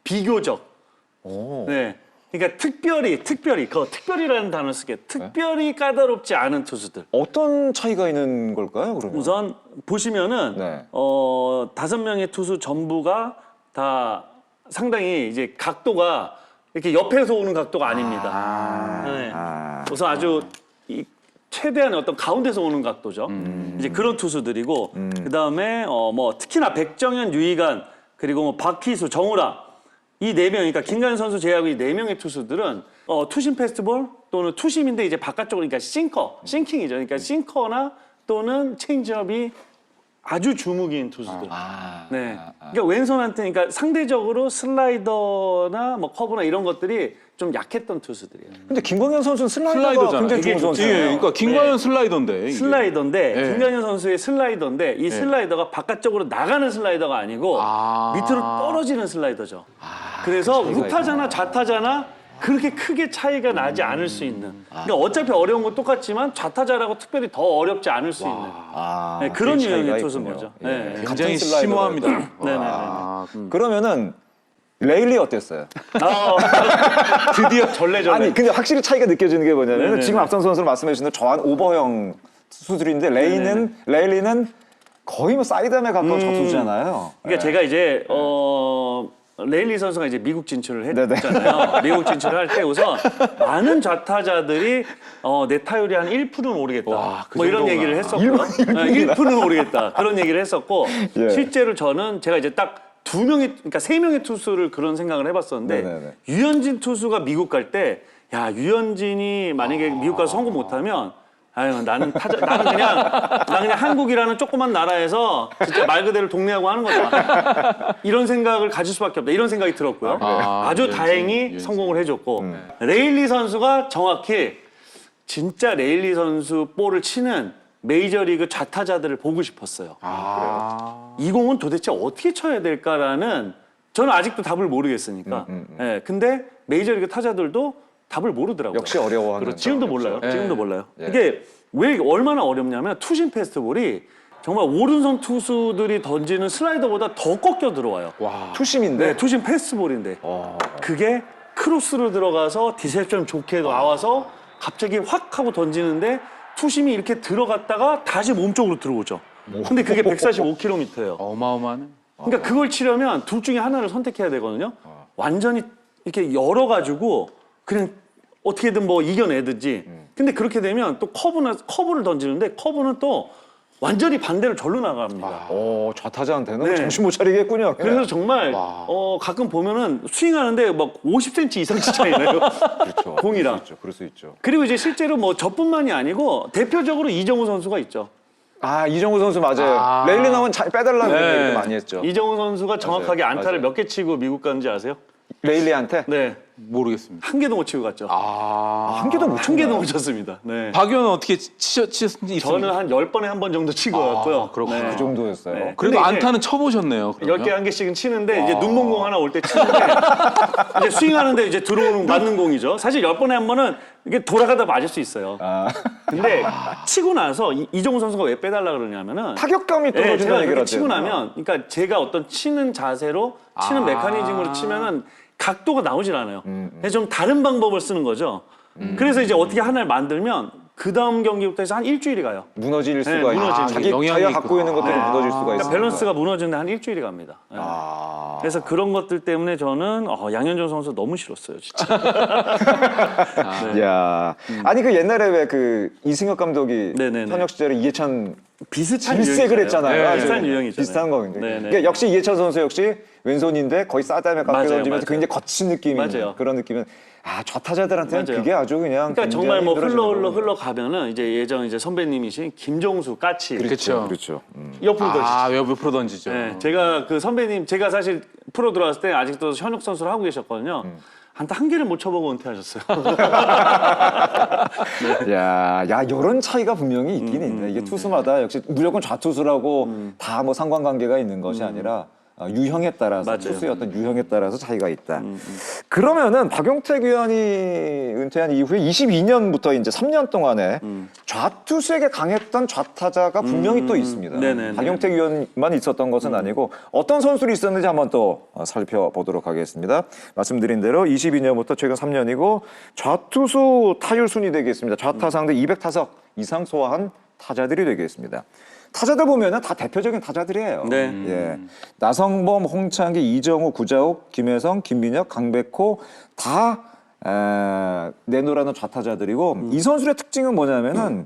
Speaker 2: 비교적. 네. 그러니까 특별히라는 단어를 쓸게요. 특별히 까다롭지 않은 투수들.
Speaker 1: 어떤 차이가 있는 걸까요, 그러면?
Speaker 2: 우선 보시면은
Speaker 1: 네.
Speaker 2: 5명의 투수 전부가 다 상당히 이제 각도가 이렇게 옆에서 오는 각도가 아닙니다. 네. 우선 아주 최대한 어떤 가운데서 오는 각도죠. 이제 그런 투수들이고 그다음에 뭐 특히나 백정현, 유희관 그리고 뭐 박희수, 정우람 이 네 명, 그러니까 김가현 선수 제외하고 이 네 명의 투수들은 투심 패스트볼 또는 투심인데 이제 바깥쪽으로 그러니까 싱킹이죠. 그러니까 싱커나 또는 체인지업이 아주 주무기인 투수들. 네. 그러니까 왼손한테 그러니까 상대적으로 슬라이더나 뭐 커브나 이런 것들이 좀 약했던 투수들이에요.
Speaker 1: 근데 김광현 선수는 슬라이더가
Speaker 3: 슬라이더잖아요.
Speaker 1: 굉장히 좋은
Speaker 2: 이게
Speaker 1: 선수예요.
Speaker 3: 예, 그러니까 김광현
Speaker 2: 네.
Speaker 3: 슬라이더인데. 이게.
Speaker 2: 슬라이더인데
Speaker 3: 네.
Speaker 2: 김강현 선수의 슬라이더인데 이 슬라이더가 바깥쪽으로 나가는 슬라이더가 아니고 밑으로 떨어지는 슬라이더죠. 그래서 우타자나 좌타자나 그렇게 크게 차이가 나지 않을 수 있는. 그러니까 어차피 어려운 건 똑같지만 좌타자라고 특별히 더 어렵지 않을 수 있는 네, 그런
Speaker 1: 그 차이가
Speaker 2: 유형의
Speaker 1: 있군요.
Speaker 2: 투수인 거죠.
Speaker 1: 예.
Speaker 2: 네.
Speaker 3: 굉장히
Speaker 1: 같은 슬라이더가
Speaker 3: 심오합니다.
Speaker 2: 네네네.
Speaker 1: 그러면은 레일리 어땠어요?
Speaker 2: 드디어 전래전래.
Speaker 1: 아니 근데 확실히 차이가 느껴지는 게 뭐냐면
Speaker 2: 네네네.
Speaker 1: 지금 앞선 선수를 말씀해 주신 대로 저한 오버형 투수들인데 레일리는 거의 뭐 사이드함에 가까운 좌투수잖아요.
Speaker 2: 그러니까 제가 이제 레일리 선수가 이제 미국 진출을
Speaker 1: 네네.
Speaker 2: 했잖아요. 미국 진출을 할 때 우선 많은 좌타자들이 내 타율이 한 1%는 오르겠다.
Speaker 3: 와, 그
Speaker 2: 뭐 이런
Speaker 3: 정도구나.
Speaker 2: 얘기를 했었고요. 1%는 오르겠다. 그런 얘기를 했었고
Speaker 1: 예.
Speaker 2: 실제로 저는 제가 이제 딱 그러니까 3명의 투수를 그런 생각을 해봤었는데
Speaker 1: 네네네.
Speaker 2: 유현진 투수가 미국 갈 때 야, 유현진이 만약에 미국 가서 성공 못하면 아유, 나는 그냥 한국이라는 조그만 나라에서 진짜 말 그대로 동네하고 하는 거다. 이런 생각을 가질 수밖에 없다. 이런 생각이 들었고요. 아주 다행히 성공을 해줬고 레일리 선수가 정확히 진짜 레일리 선수 볼을 치는 메이저리그 좌타자들을 보고 싶었어요. 이 공은 도대체 어떻게 쳐야 될까라는 저는 아직도 답을 모르겠으니까. 예, 근데 메이저리그 타자들도 답을 모르더라고요.
Speaker 1: 역시 어려워하는.
Speaker 2: 지금도 몰라요.
Speaker 3: 예.
Speaker 2: 지금도 몰라요.
Speaker 1: 예.
Speaker 2: 이게 왜 얼마나 어렵냐면 투심 패스트볼이 정말 오른손 투수들이 던지는 슬라이더보다 더 꺾여 들어와요.
Speaker 1: 투심인데.
Speaker 2: 네, 투심 패스트볼인데 그게 크로스로 들어가서 디셉션 좋게 나와서 갑자기 확 하고 던지는데 투심이 이렇게 들어갔다가 다시 몸쪽으로 들어오죠. 근데 그게 145km예요.
Speaker 3: 어마어마하네.
Speaker 2: 그러니까 그걸 치려면 둘 중에 하나를 선택해야 되거든요. 완전히 이렇게 열어가지고 그냥 어떻게든 뭐 이겨내든지. 근데 그렇게 되면 또 커브를 던지는데 커브는 또 완전히 반대로 절로 나갑니다.
Speaker 1: 좌타자한테는
Speaker 2: 네.
Speaker 1: 정신 못 차리겠군요.
Speaker 2: 그래서 정말 가끔 보면은 스윙하는데 막 50cm 이상씩 차이 나요.
Speaker 1: 그렇죠.
Speaker 2: 공이랑.
Speaker 1: 그럴 수 있죠.
Speaker 2: 그리고 이제 실제로 뭐 저뿐만이 아니고 대표적으로 이정우 선수가 있죠.
Speaker 1: 이정우 선수 맞아요. 레일리 나오면 잘 빼달라고
Speaker 3: 네.
Speaker 1: 얘기도 많이 했죠.
Speaker 2: 이정우 선수가 정확하게 안타를
Speaker 1: 맞아요.
Speaker 2: 몇 개 치고 미국 갔는지 아세요?
Speaker 1: 레일리한테
Speaker 2: 네.
Speaker 3: 모르겠습니다.
Speaker 2: 한 개도 못 치고 갔죠.
Speaker 1: 한 개도 못
Speaker 2: 한 개도 못 쳤습니다. 네.
Speaker 3: 박 의원은 어떻게 치셨는지
Speaker 2: 저는 한 10번에 한 번 정도 치고 갔고요.
Speaker 3: 그렇구나.
Speaker 1: 그 정도였어요.
Speaker 2: 네.
Speaker 3: 그래도
Speaker 2: 근데 이제
Speaker 3: 안타는 쳐보셨네요. 그러면?
Speaker 2: 10개 한 개씩은 치는데 이제 눈먼공 하나 올 때 치는데 이제 스윙하는데 이제 들어오는 맞는 공이죠. 사실 10번에 한 번은 이게 돌아가다 맞을 수 있어요. 근데 치고 나서 이정우 선수가 왜 빼달라 그러냐면은
Speaker 1: 타격감이
Speaker 2: 네, 제가
Speaker 1: 떨어진다는
Speaker 2: 그렇게
Speaker 1: 얘기를
Speaker 2: 치고
Speaker 1: 하잖아요.
Speaker 2: 나면 그러니까 제가 어떤 치는 자세로 치는 메커니즘으로 치면은 각도가 나오질 않아요. 그래서 좀 다른 방법을 쓰는 거죠. 그래서 이제 어떻게 하나를 만들면 그 다음 경기부터 해서 한 일주일이 가요.
Speaker 1: 무너질 수가
Speaker 2: 무너지는
Speaker 1: 있죠. 자기
Speaker 3: 영향이
Speaker 1: 자기가 갖고 있는 것들이
Speaker 2: 네.
Speaker 1: 무너질 수가
Speaker 2: 그러니까
Speaker 1: 있어요.
Speaker 2: 밸런스가 무너지는데 한 일주일이 갑니다. 네. 그래서 그런 것들 때문에 저는 양현종 선수 너무 싫었어요, 진짜.
Speaker 1: 야, 아니 그 옛날에 왜 그 이승엽 감독이
Speaker 2: 네네네.
Speaker 1: 현역 시절에 이해찬
Speaker 2: 비슷한
Speaker 1: 질색을
Speaker 2: 유형이잖아요.
Speaker 1: 했잖아요.
Speaker 2: 네,
Speaker 1: 아주
Speaker 2: 비슷한 유형이잖아요.
Speaker 1: 비슷한 거인데.
Speaker 2: 네네.
Speaker 1: 그러니까 역시 이해찬 선수 역시 왼손인데 거의 싸다며 가까이
Speaker 2: 맞아요,
Speaker 1: 던지면서
Speaker 2: 맞아요.
Speaker 1: 굉장히 거친 느낌이
Speaker 2: 맞아요.
Speaker 1: 그런 느낌은 좌타자들한테는
Speaker 2: 맞아요.
Speaker 1: 그게 아주 그냥
Speaker 2: 그러니까 정말 뭐
Speaker 1: 굉장히 힘들어지는
Speaker 2: 흘러가면은 이제 예전 이제 선배님이신 김종수 까치
Speaker 3: 그렇죠.
Speaker 1: 그렇죠.
Speaker 2: 옆으로 던지죠.
Speaker 3: 옆으로 던지죠.
Speaker 2: 네, 제가 그 선배님 제가 사실 프로 들어왔을 때 아직도 현역 선수를 하고 계셨거든요. 한타 한 개를 못 쳐보고 은퇴하셨어요.
Speaker 1: 야, 이런 차이가 분명히 있긴 있네. 이게 투수마다 역시 무조건 좌투수라고 다 뭐 상관관계가 있는 것이 아니라 유형에 따라서
Speaker 2: 맞아요.
Speaker 1: 투수의 어떤 유형에 따라서 차이가 있다. 그러면은 박용택 위원이 은퇴한 이후에 22년부터 이제 3년 동안에 좌투수에게 강했던 좌타자가 분명히 또 있습니다.
Speaker 2: 네네네.
Speaker 1: 박용택 위원만 있었던 것은 아니고 어떤 선수들이 있었는지 한번 또 살펴보도록 하겠습니다. 말씀드린 대로 22년부터 최근 3년이고 좌투수 타율 순위 되겠습니다. 좌타 상대 200타석 이상 소화한 타자들이 되겠습니다. 타자들 보면은 다 대표적인 타자들이에요.
Speaker 2: 네.
Speaker 1: 예. 나성범, 홍창기, 이정우, 구자욱, 김혜성, 김민혁, 강백호 다 내노라는 좌타자들이고 이 선수의 특징은 뭐냐면은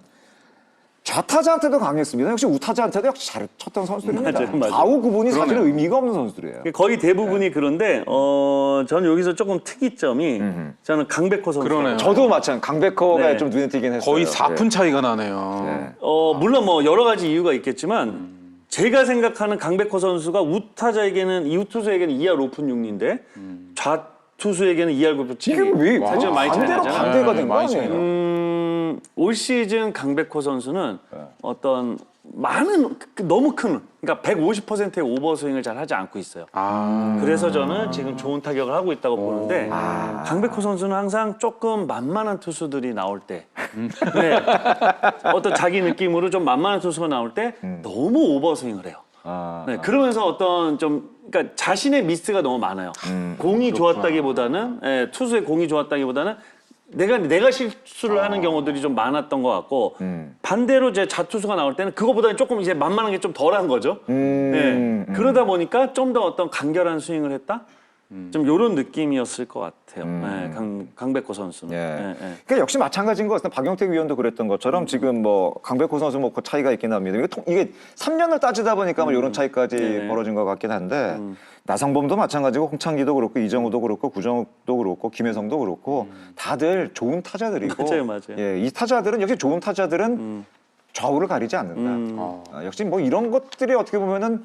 Speaker 1: 좌타자한테도 강했습니다. 역시 우타자한테도 역시 잘 쳤던 선수들입니다.
Speaker 2: 맞아요.
Speaker 1: 좌우 구분이 사실은 의미가 없는 선수들이에요.
Speaker 2: 거의 대부분이 그런데 저는 여기서 조금 특이점이 저는 강백호 선수.
Speaker 3: 그러네요.
Speaker 1: 저도 마찬가지. 강백호가
Speaker 2: 네.
Speaker 1: 좀 눈에 띄긴 했어요.
Speaker 3: 거의 4푼
Speaker 1: 네.
Speaker 3: 차이가 나네요.
Speaker 1: 네.
Speaker 2: 물론 뭐 여러 가지 이유가 있겠지만 제가 생각하는 강백호 선수가 우타자에게는 이투수에게는 2할 오픈 6리인데 좌투수에게는 2할 9푼 7리.
Speaker 1: 이게 왜
Speaker 2: 사실 많이 차이
Speaker 1: 반대로
Speaker 2: 나잖아요.
Speaker 1: 반대가 된 거
Speaker 3: 많이 차이
Speaker 1: 아니에요?
Speaker 2: 올 시즌 강백호 선수는 어떤 많은 너무 큰 그러니까 150%의 오버스윙을 잘 하지 않고 있어요. 그래서 저는 지금 좋은 타격을 하고 있다고 보는데 강백호 선수는 항상 조금 만만한 투수들이 나올 때 네. 어떤 자기 느낌으로 좀 만만한 투수가 나올 때 너무 오버스윙을 해요. 네, 그러면서 어떤 좀 그러니까 자신의 미스가 너무 많아요. 공이 좋았다기보다는 투수의 공이 좋았다기보다는 내가 실수를 하는 경우들이 좀 많았던 것 같고 반대로 제 자투수가 나올 때는 그거보다는 조금 이제 만만한 게 좀 덜한 거죠. 네. 그러다 보니까 좀 더 어떤 간결한 스윙을 했다. 좀 이런 느낌이었을 것 같아요. 네, 강백호 선수는.
Speaker 1: 예.
Speaker 2: 네, 네.
Speaker 1: 그러니까 역시 마찬가지인 것 같습니다. 박용택 위원도 그랬던 것처럼 지금 뭐 강백호 선수 뭐 그 차이가 있긴 합니다. 이게 3년을 따지다 보니까 뭐 이런 차이까지 벌어진 것 같긴 한데 나성범도 마찬가지고 홍창기도 그렇고 이정우도 그렇고 구정욱도 그렇고 김혜성도 그렇고 다들 좋은 타자들이고
Speaker 2: 맞아요.
Speaker 1: 예, 이 타자들은 역시 좋은 타자들은 좌우를 가리지 않는다. 역시 뭐 이런 것들이 어떻게 보면은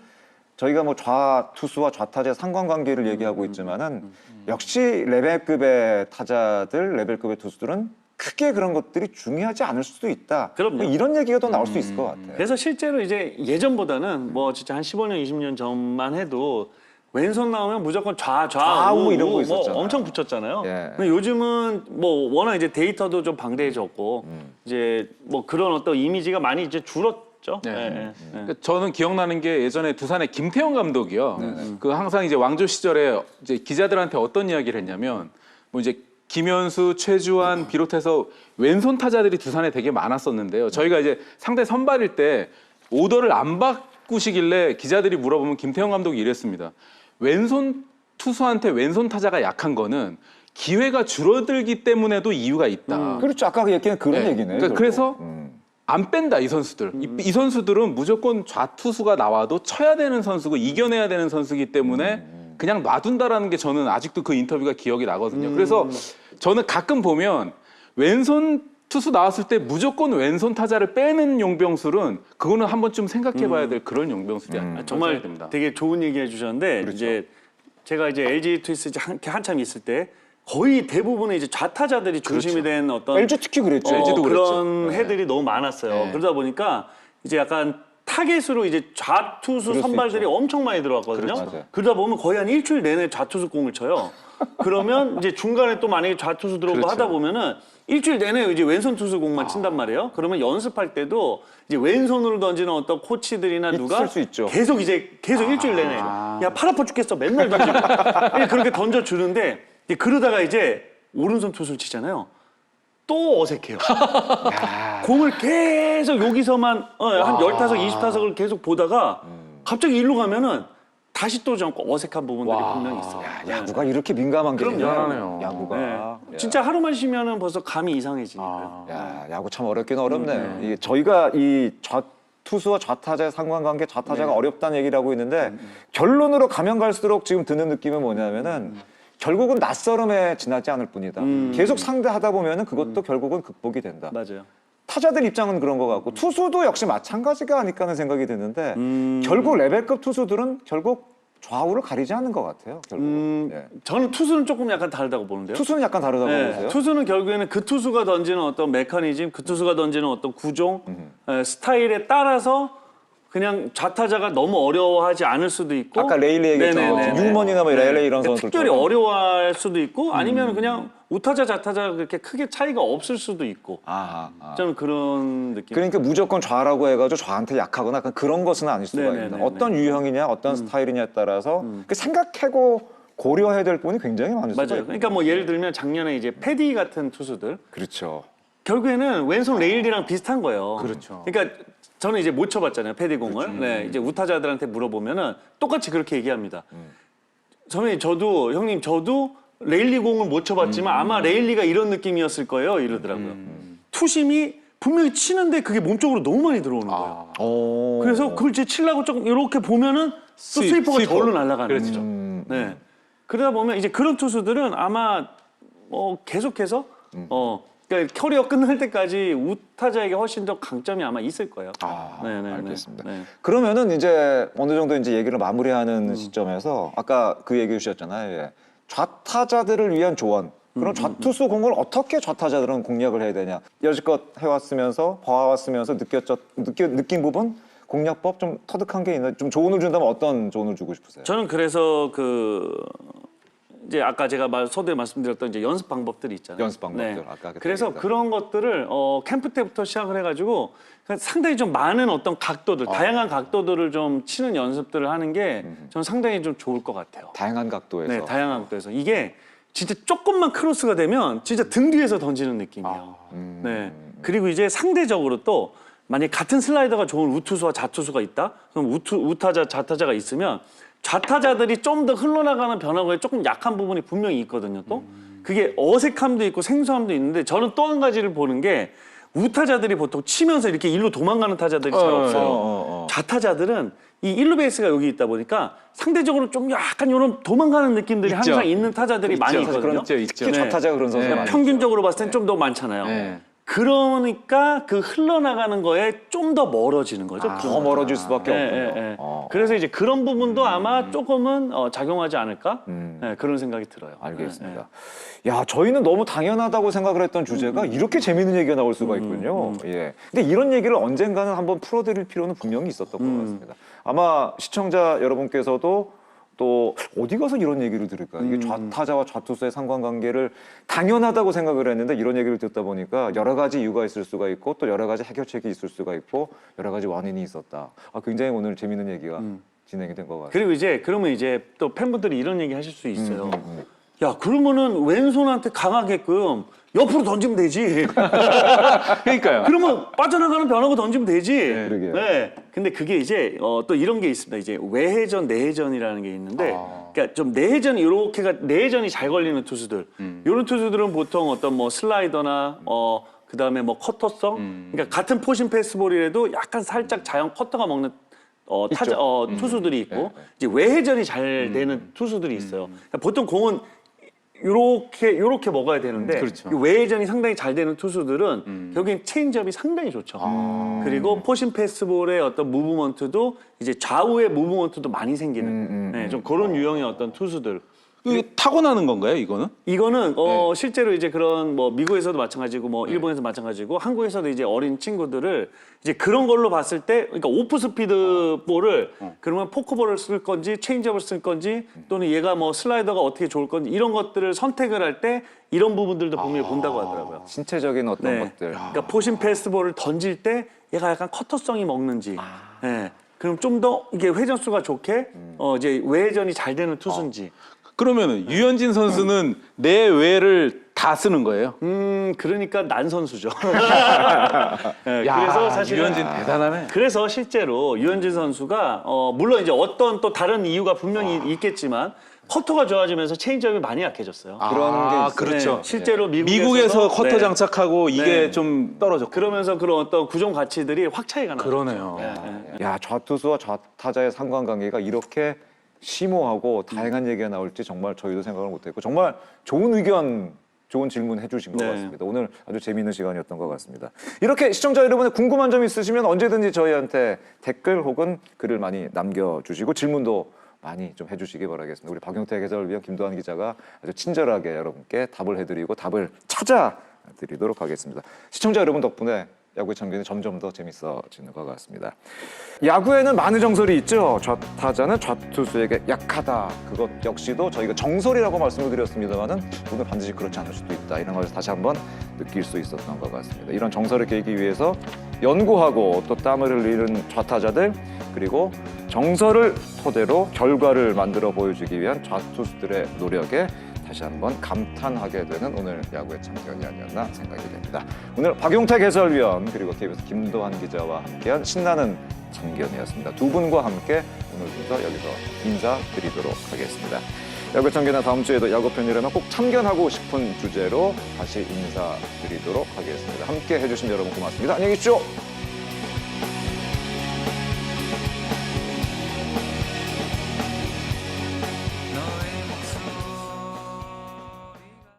Speaker 1: 저희가 뭐 좌투수와 좌타자의 상관관계를 얘기하고 있지만은 역시 레벨급의 타자들, 레벨급의 투수들은 크게 그런 것들이 중요하지 않을 수도 있다.
Speaker 2: 그럼요.
Speaker 1: 뭐 이런 얘기가 더 나올 수 있을 것 같아요.
Speaker 2: 그래서 실제로 이제 예전보다는 뭐 진짜 한 15년, 20년 전만 해도 왼손 나오면 무조건 좌우
Speaker 1: 이런 거
Speaker 2: 뭐
Speaker 1: 있었잖아요.
Speaker 2: 엄청 붙였잖아요.
Speaker 1: 예.
Speaker 2: 근데 요즘은 뭐 워낙 이제 데이터도 좀 방대해졌고 이제 뭐 그런 어떤 이미지가 많이 이제 줄었죠.
Speaker 3: 네.
Speaker 2: 예, 예.
Speaker 3: 그러니까 저는 기억나는 게 예전에 두산의 김태형 감독이요. 그 항상 이제 왕조 시절에 이제 기자들한테 어떤 이야기를 했냐면 뭐 이제 김현수, 최주환 비롯해서 왼손 타자들이 두산에 되게 많았었는데요. 저희가 이제 상대 선발일 때 오더를 안 바꾸시길래 기자들이 물어보면 김태형 감독이 이랬습니다. 왼손 투수한테 왼손 타자가 약한 거는 기회가 줄어들기 때문에도 이유가 있다.
Speaker 1: 그렇죠. 아까 얘기한 그런
Speaker 3: 네.
Speaker 1: 얘기네.
Speaker 3: 그러니까 그래서 안 뺀다 이 선수들. 이 선수들은 무조건 좌투수가 나와도 쳐야 되는 선수고 이겨내야 되는 선수이기 때문에 그냥 놔둔다라는 게 저는 아직도 그 인터뷰가 기억이 나거든요. 그래서 저는 가끔 보면 왼손 투수 나왔을 때 무조건 왼손 타자를 빼는 용병술은 그거는 한 번쯤 생각해봐야 될 그런 용병술이 아닐까
Speaker 2: 정말
Speaker 3: 됩니다.
Speaker 2: 되게 좋은 얘기 해주셨는데 이제 제가 이제 LG 트위스 한참 있을 때 거의 대부분의 이제 좌타자들이 중심이 된 어떤
Speaker 1: LG 특히 그랬죠.
Speaker 3: LG도
Speaker 2: 그런 해들이 너무 많았어요.
Speaker 1: 네.
Speaker 2: 그러다 보니까 이제 약간 타겟으로 이제 좌투수
Speaker 1: 그럴 수
Speaker 2: 선발들이
Speaker 1: 있죠.
Speaker 2: 엄청 많이 들어왔거든요.
Speaker 1: 그렇죠. 맞아요.
Speaker 2: 그러다 보면 거의 한 일주일 내내 좌투수 공을 쳐요. 그러면 이제 중간에 또 만약에 좌투수 들어오고
Speaker 3: 그렇죠.
Speaker 2: 하다 보면은 일주일 내내 이제 왼손 투수 공만 친단 말이에요. 그러면 연습할 때도 이제 왼손으로 던지는 어떤 코치들이나 누가
Speaker 1: 있을 수 있죠.
Speaker 2: 계속 일주일 내내 야 팔 아파 죽겠어 맨날 던지고 그냥 그렇게 던져주는데 이제 그러다가 이제 오른손 투수를 치잖아요. 또 어색해요. 공을 계속 여기서만 한 15, 20타석을 계속 보다가 갑자기 일로 가면은 다시 또 좀 어색한 부분들이 분명히 있어요.
Speaker 1: 야구가 이렇게 민감한 게
Speaker 3: 대단하네요.
Speaker 1: 야구가.
Speaker 2: 네. 진짜 하루만 쉬면은 벌써 감이 이상해지니까.
Speaker 1: 야, 야구 참 어렵긴 어렵네. 이게 저희가 이 투수와 좌타자의 상관관계, 좌타자가 어렵다는 얘기를 하고 있는데 결론으로 가면 갈수록 지금 드는 느낌은 뭐냐면은 결국은 낯설음에 지나지 않을 뿐이다. 계속 상대하다 보면은 그것도 결국은 극복이 된다.
Speaker 2: 맞아요.
Speaker 1: 타자들 입장은 그런 것 같고 투수도 역시 마찬가지가 아닐까 하는 생각이 드는데 결국 레벨급 투수들은 결국 좌우를 가리지 않는 것 같아요. 결국 예.
Speaker 2: 저는 투수는 조금 약간 다르다고 보는데요.
Speaker 1: 투수는 약간 다르다고 보세요.
Speaker 2: 투수는 결국에는 그 투수가 던지는 어떤 메커니즘, 그 투수가 던지는 어떤 구종, 스타일에 따라서 그냥 좌타자가 너무 어려워하지 않을 수도 있고
Speaker 1: 아까 레일리 얘기했죠. 유먼이나 뭐 레일리 이런 선수
Speaker 2: 특별히 어려워할 수도 있고 아니면 그냥 우타자 좌타자 그렇게 크게 차이가 없을 수도 있고 저는 그런 느낌.
Speaker 1: 그러니까 무조건 좌라고 해가지고 좌한테 약하거나 약간 그런 것은 아닐 수가
Speaker 2: 네네네네.
Speaker 1: 있다. 어떤 유형이냐, 어떤 스타일이냐에 따라서 그 생각하고 고려해야 될 부분이 굉장히 많을 수가
Speaker 2: 맞아요.
Speaker 1: 있고.
Speaker 2: 그러니까 뭐 예를 들면 작년에 이제 패디 같은 투수들
Speaker 1: 그렇죠.
Speaker 2: 결국에는 왼손 레일리랑 비슷한 거예요.
Speaker 3: 그렇죠.
Speaker 2: 그러니까 저는 이제 못 쳐봤잖아요 패디공을. 네, 이제 우타자들한테 물어보면은 똑같이 그렇게 얘기합니다. 선배님 저도 레일리 공을 못 쳐봤지만 아마 레일리가 이런 느낌이었을 거예요 이러더라고요. 투심이 분명히 치는데 그게 몸쪽으로 너무 많이 들어오는 거예요. 그래서 그걸 이제 치려고 조금 이렇게 보면은 또 스위퍼가 저울로 날아가는
Speaker 3: 그렇죠.
Speaker 2: 거죠. 네. 그러다 보면 이제 그런 투수들은 아마 계속해서 그러니까 커리어 끝날 때까지 우타자에게 훨씬 더 강점이 아마 있을 거예요. 네,
Speaker 1: 알겠습니다.
Speaker 2: 네.
Speaker 1: 그러면은 이제 어느 정도 이제 얘기를 마무리하는 시점에서 아까 그 얘기 주셨잖아요. 예. 좌타자들을 위한 조언. 그럼 좌투수 공을 어떻게 좌타자들은 공략을 해야 되냐? 여지껏 해왔으면서 봐왔으면서 느낀 부분 공략법 좀 터득한 게 있나? 좀 조언을 준다면 어떤 조언을 주고 싶으세요?
Speaker 2: 저는 그래서 이제 아까 제가 서두에 말씀드렸던 이제 연습 방법들이 있잖아요.
Speaker 1: 연습 방법들, 아까
Speaker 2: 그래서
Speaker 1: 얘기했던.
Speaker 2: 그런 것들을 캠프 때부터 시작을 해가지고 상당히 좀 많은 어떤 각도들, 다양한 각도들을 좀 치는 연습들을 하는 게 저는 상당히 좀 좋을 것 같아요.
Speaker 1: 다양한 각도에서.
Speaker 2: 네, 다양한 각도에서 이게 진짜 조금만 크로스가 되면 진짜 등 뒤에서 던지는 느낌이에요. 네. 그리고 이제 상대적으로 또 만약 같은 슬라이더가 좋은 우투수와 좌투수가 있다. 그럼 우타자, 좌타자가 있으면 좌타자들이 좀 더 흘러나가는 변화구에 조금 약한 부분이 분명히 있거든요. 또 그게 어색함도 있고 생소함도 있는데 저는 또 한 가지를 보는 게 우타자들이 보통 치면서 이렇게 일로 도망가는 타자들이 잘 없어요. 좌타자들은 이 일루 베이스가 여기 있다 보니까 상대적으로 좀 약간 이런 도망가는 느낌들이
Speaker 3: 있죠.
Speaker 2: 항상 있는 타자들이 많이 있거든요.
Speaker 3: 있죠.
Speaker 1: 특히 좌타자가 그런 선수가 많이
Speaker 2: 평균적으로 봤을 땐 좀 더 많잖아요.
Speaker 3: 네.
Speaker 2: 그러니까 그 흘러나가는 거에 좀 더 멀어지는 거죠.
Speaker 1: 더 멀어질 수밖에 없군요.
Speaker 2: 그래서 이제 그런 부분도 아마 조금은 작용하지 않을까 그런 생각이 들어요.
Speaker 1: 알겠습니다. 야, 저희는 너무 당연하다고 생각을 했던 주제가 이렇게 재미있는 얘기가 나올 수가 있군요. 예. 근데 이런 얘기를 언젠가는 한번 풀어드릴 필요는 분명히 있었던 것 같습니다. 아마 시청자 여러분께서도 또 어디 가서 이런 얘기를 들을까? 이게 좌타자와 좌투수의 상관관계를 당연하다고 생각을 했는데 이런 얘기를 듣다 보니까 여러 가지 이유가 있을 수가 있고 또 여러 가지 해결책이 있을 수가 있고 여러 가지 원인이 있었다. 굉장히 오늘 재미있는 얘기가 진행이 된 것 같아요.
Speaker 2: 그리고 이제 그러면 이제 또 팬분들이 이런 얘기 하실 수 있어요. 야, 그러면은 왼손한테 강하게끔 옆으로 던지면 되지.
Speaker 3: 그러니까요.
Speaker 2: 그러면 빠져나가는 변화구 던지면 되지.
Speaker 1: 그러게요.
Speaker 2: 네. 근데 그게 이제 또 이런 게 있습니다. 이제 외회전, 내회전이라는 게 있는데, 그러니까 좀 내회전이 이렇게가 내회전이 잘 걸리는 투수들. 이런 투수들은 보통 어떤 뭐 슬라이더나 그다음에 뭐 커터성, 그러니까 같은 포신 패스볼이라도 약간 살짝 자연 커터가 먹는 투수들이 있고 이제 외회전이 잘 되는 투수들이 있어요. 그러니까 보통 공은 요렇게 먹어야 되는데
Speaker 3: 그렇죠.
Speaker 2: 이 외회전이 상당히 잘 되는 투수들은 결국엔 체인지업이 상당히 좋죠. 그리고 포신 패스볼의 어떤 무브먼트도 이제 좌우의 무브먼트도 많이 생기는 네, 좀 그런 유형의 어떤 투수들.
Speaker 3: 이게 타고나는 건가요, 이거는?
Speaker 2: 이거는 실제로 이제 그런 뭐 미국에서도 마찬가지고 뭐 일본에서 마찬가지고 한국에서도 이제 어린 친구들을 이제 그런 걸로 봤을 때 그러니까 오프 스피드 볼을 그러면 포크볼을 쓸 건지 체인지업을 쓸 건지 또는 얘가 뭐 슬라이더가 어떻게 좋을 건지 이런 것들을 선택을 할 때 이런 부분들도 분명히 본다고 하더라고요.
Speaker 1: 신체적인 어떤
Speaker 2: 네.
Speaker 1: 것들.
Speaker 2: 그러니까 포신 패스트볼을 던질 때 얘가 약간 커터성이 먹는지. 네. 그럼 좀 더 이게 회전수가 좋게 이제 외회전이 잘 되는 투수인지.
Speaker 3: 그러면은 유현진 선수는 내외를 다 쓰는 거예요?
Speaker 2: 그러니까 난 선수죠. 네,
Speaker 3: 야,
Speaker 2: 그래서 사실
Speaker 3: 유현진 대단하네.
Speaker 2: 그래서 실제로 유현진 선수가 물론 이제 어떤 또 다른 이유가 분명히 있겠지만 커터가 좋아지면서 체인지업이 많이 약해졌어요.
Speaker 1: 그런 게 있어요.
Speaker 3: 그렇죠.
Speaker 2: 네, 실제로
Speaker 3: 미국에서 커터
Speaker 2: 네.
Speaker 3: 장착하고 이게
Speaker 2: 네.
Speaker 3: 좀 떨어졌고.
Speaker 2: 그러면서 그런 어떤 구종 가치들이 확 차이가 나요.
Speaker 3: 그러네요.
Speaker 1: 야, 좌투수와 좌타자의 상관관계가 이렇게 심오하고 다양한 얘기가 나올지 정말 저희도 생각을 못했고 정말 좋은 의견, 좋은 질문 해주신 것
Speaker 2: 네.
Speaker 1: 같습니다. 오늘 아주 재미있는 시간이었던 것 같습니다. 이렇게 시청자 여러분의 궁금한 점 있으시면 언제든지 저희한테 댓글 혹은 글을 많이 남겨주시고 질문도 많이 좀 해주시기 바라겠습니다. 우리 박용택 해설위원 김도환 기자가 아주 친절하게 여러분께 답을 해드리고 답을 찾아드리도록 하겠습니다. 시청자 여러분 덕분에 야구의 참견이 점점 더 재밌어지는 것 같습니다. 야구에는 많은 정설이 있죠. 좌타자는 좌투수에게 약하다. 그것 역시도 저희가 정설이라고 말씀을 드렸습니다만은 오늘 반드시 그렇지 않을 수도 있다. 이런 것을 다시 한번 느낄 수 있었던 것 같습니다. 이런 정설을 깨기 위해서 연구하고 또 땀을 흘리는 좌타자들 그리고 정설을 토대로 결과를 만들어 보여주기 위한 좌투수들의 노력에 다시 한번 감탄하게 되는 오늘 야구의 참견이 아니었나 생각이 됩니다. 오늘 박용택 해설위원 그리고 KBS 김도환 기자와 함께한 신나는 참견이었습니다. 두 분과 함께 오늘 순서 여기서 인사드리도록 하겠습니다. 야구 참견은 다음 주에도 야구 팬이라면 꼭 참견하고 싶은 주제로 다시 인사드리도록 하겠습니다. 함께 해주신 여러분 고맙습니다. 안녕히 계십시오.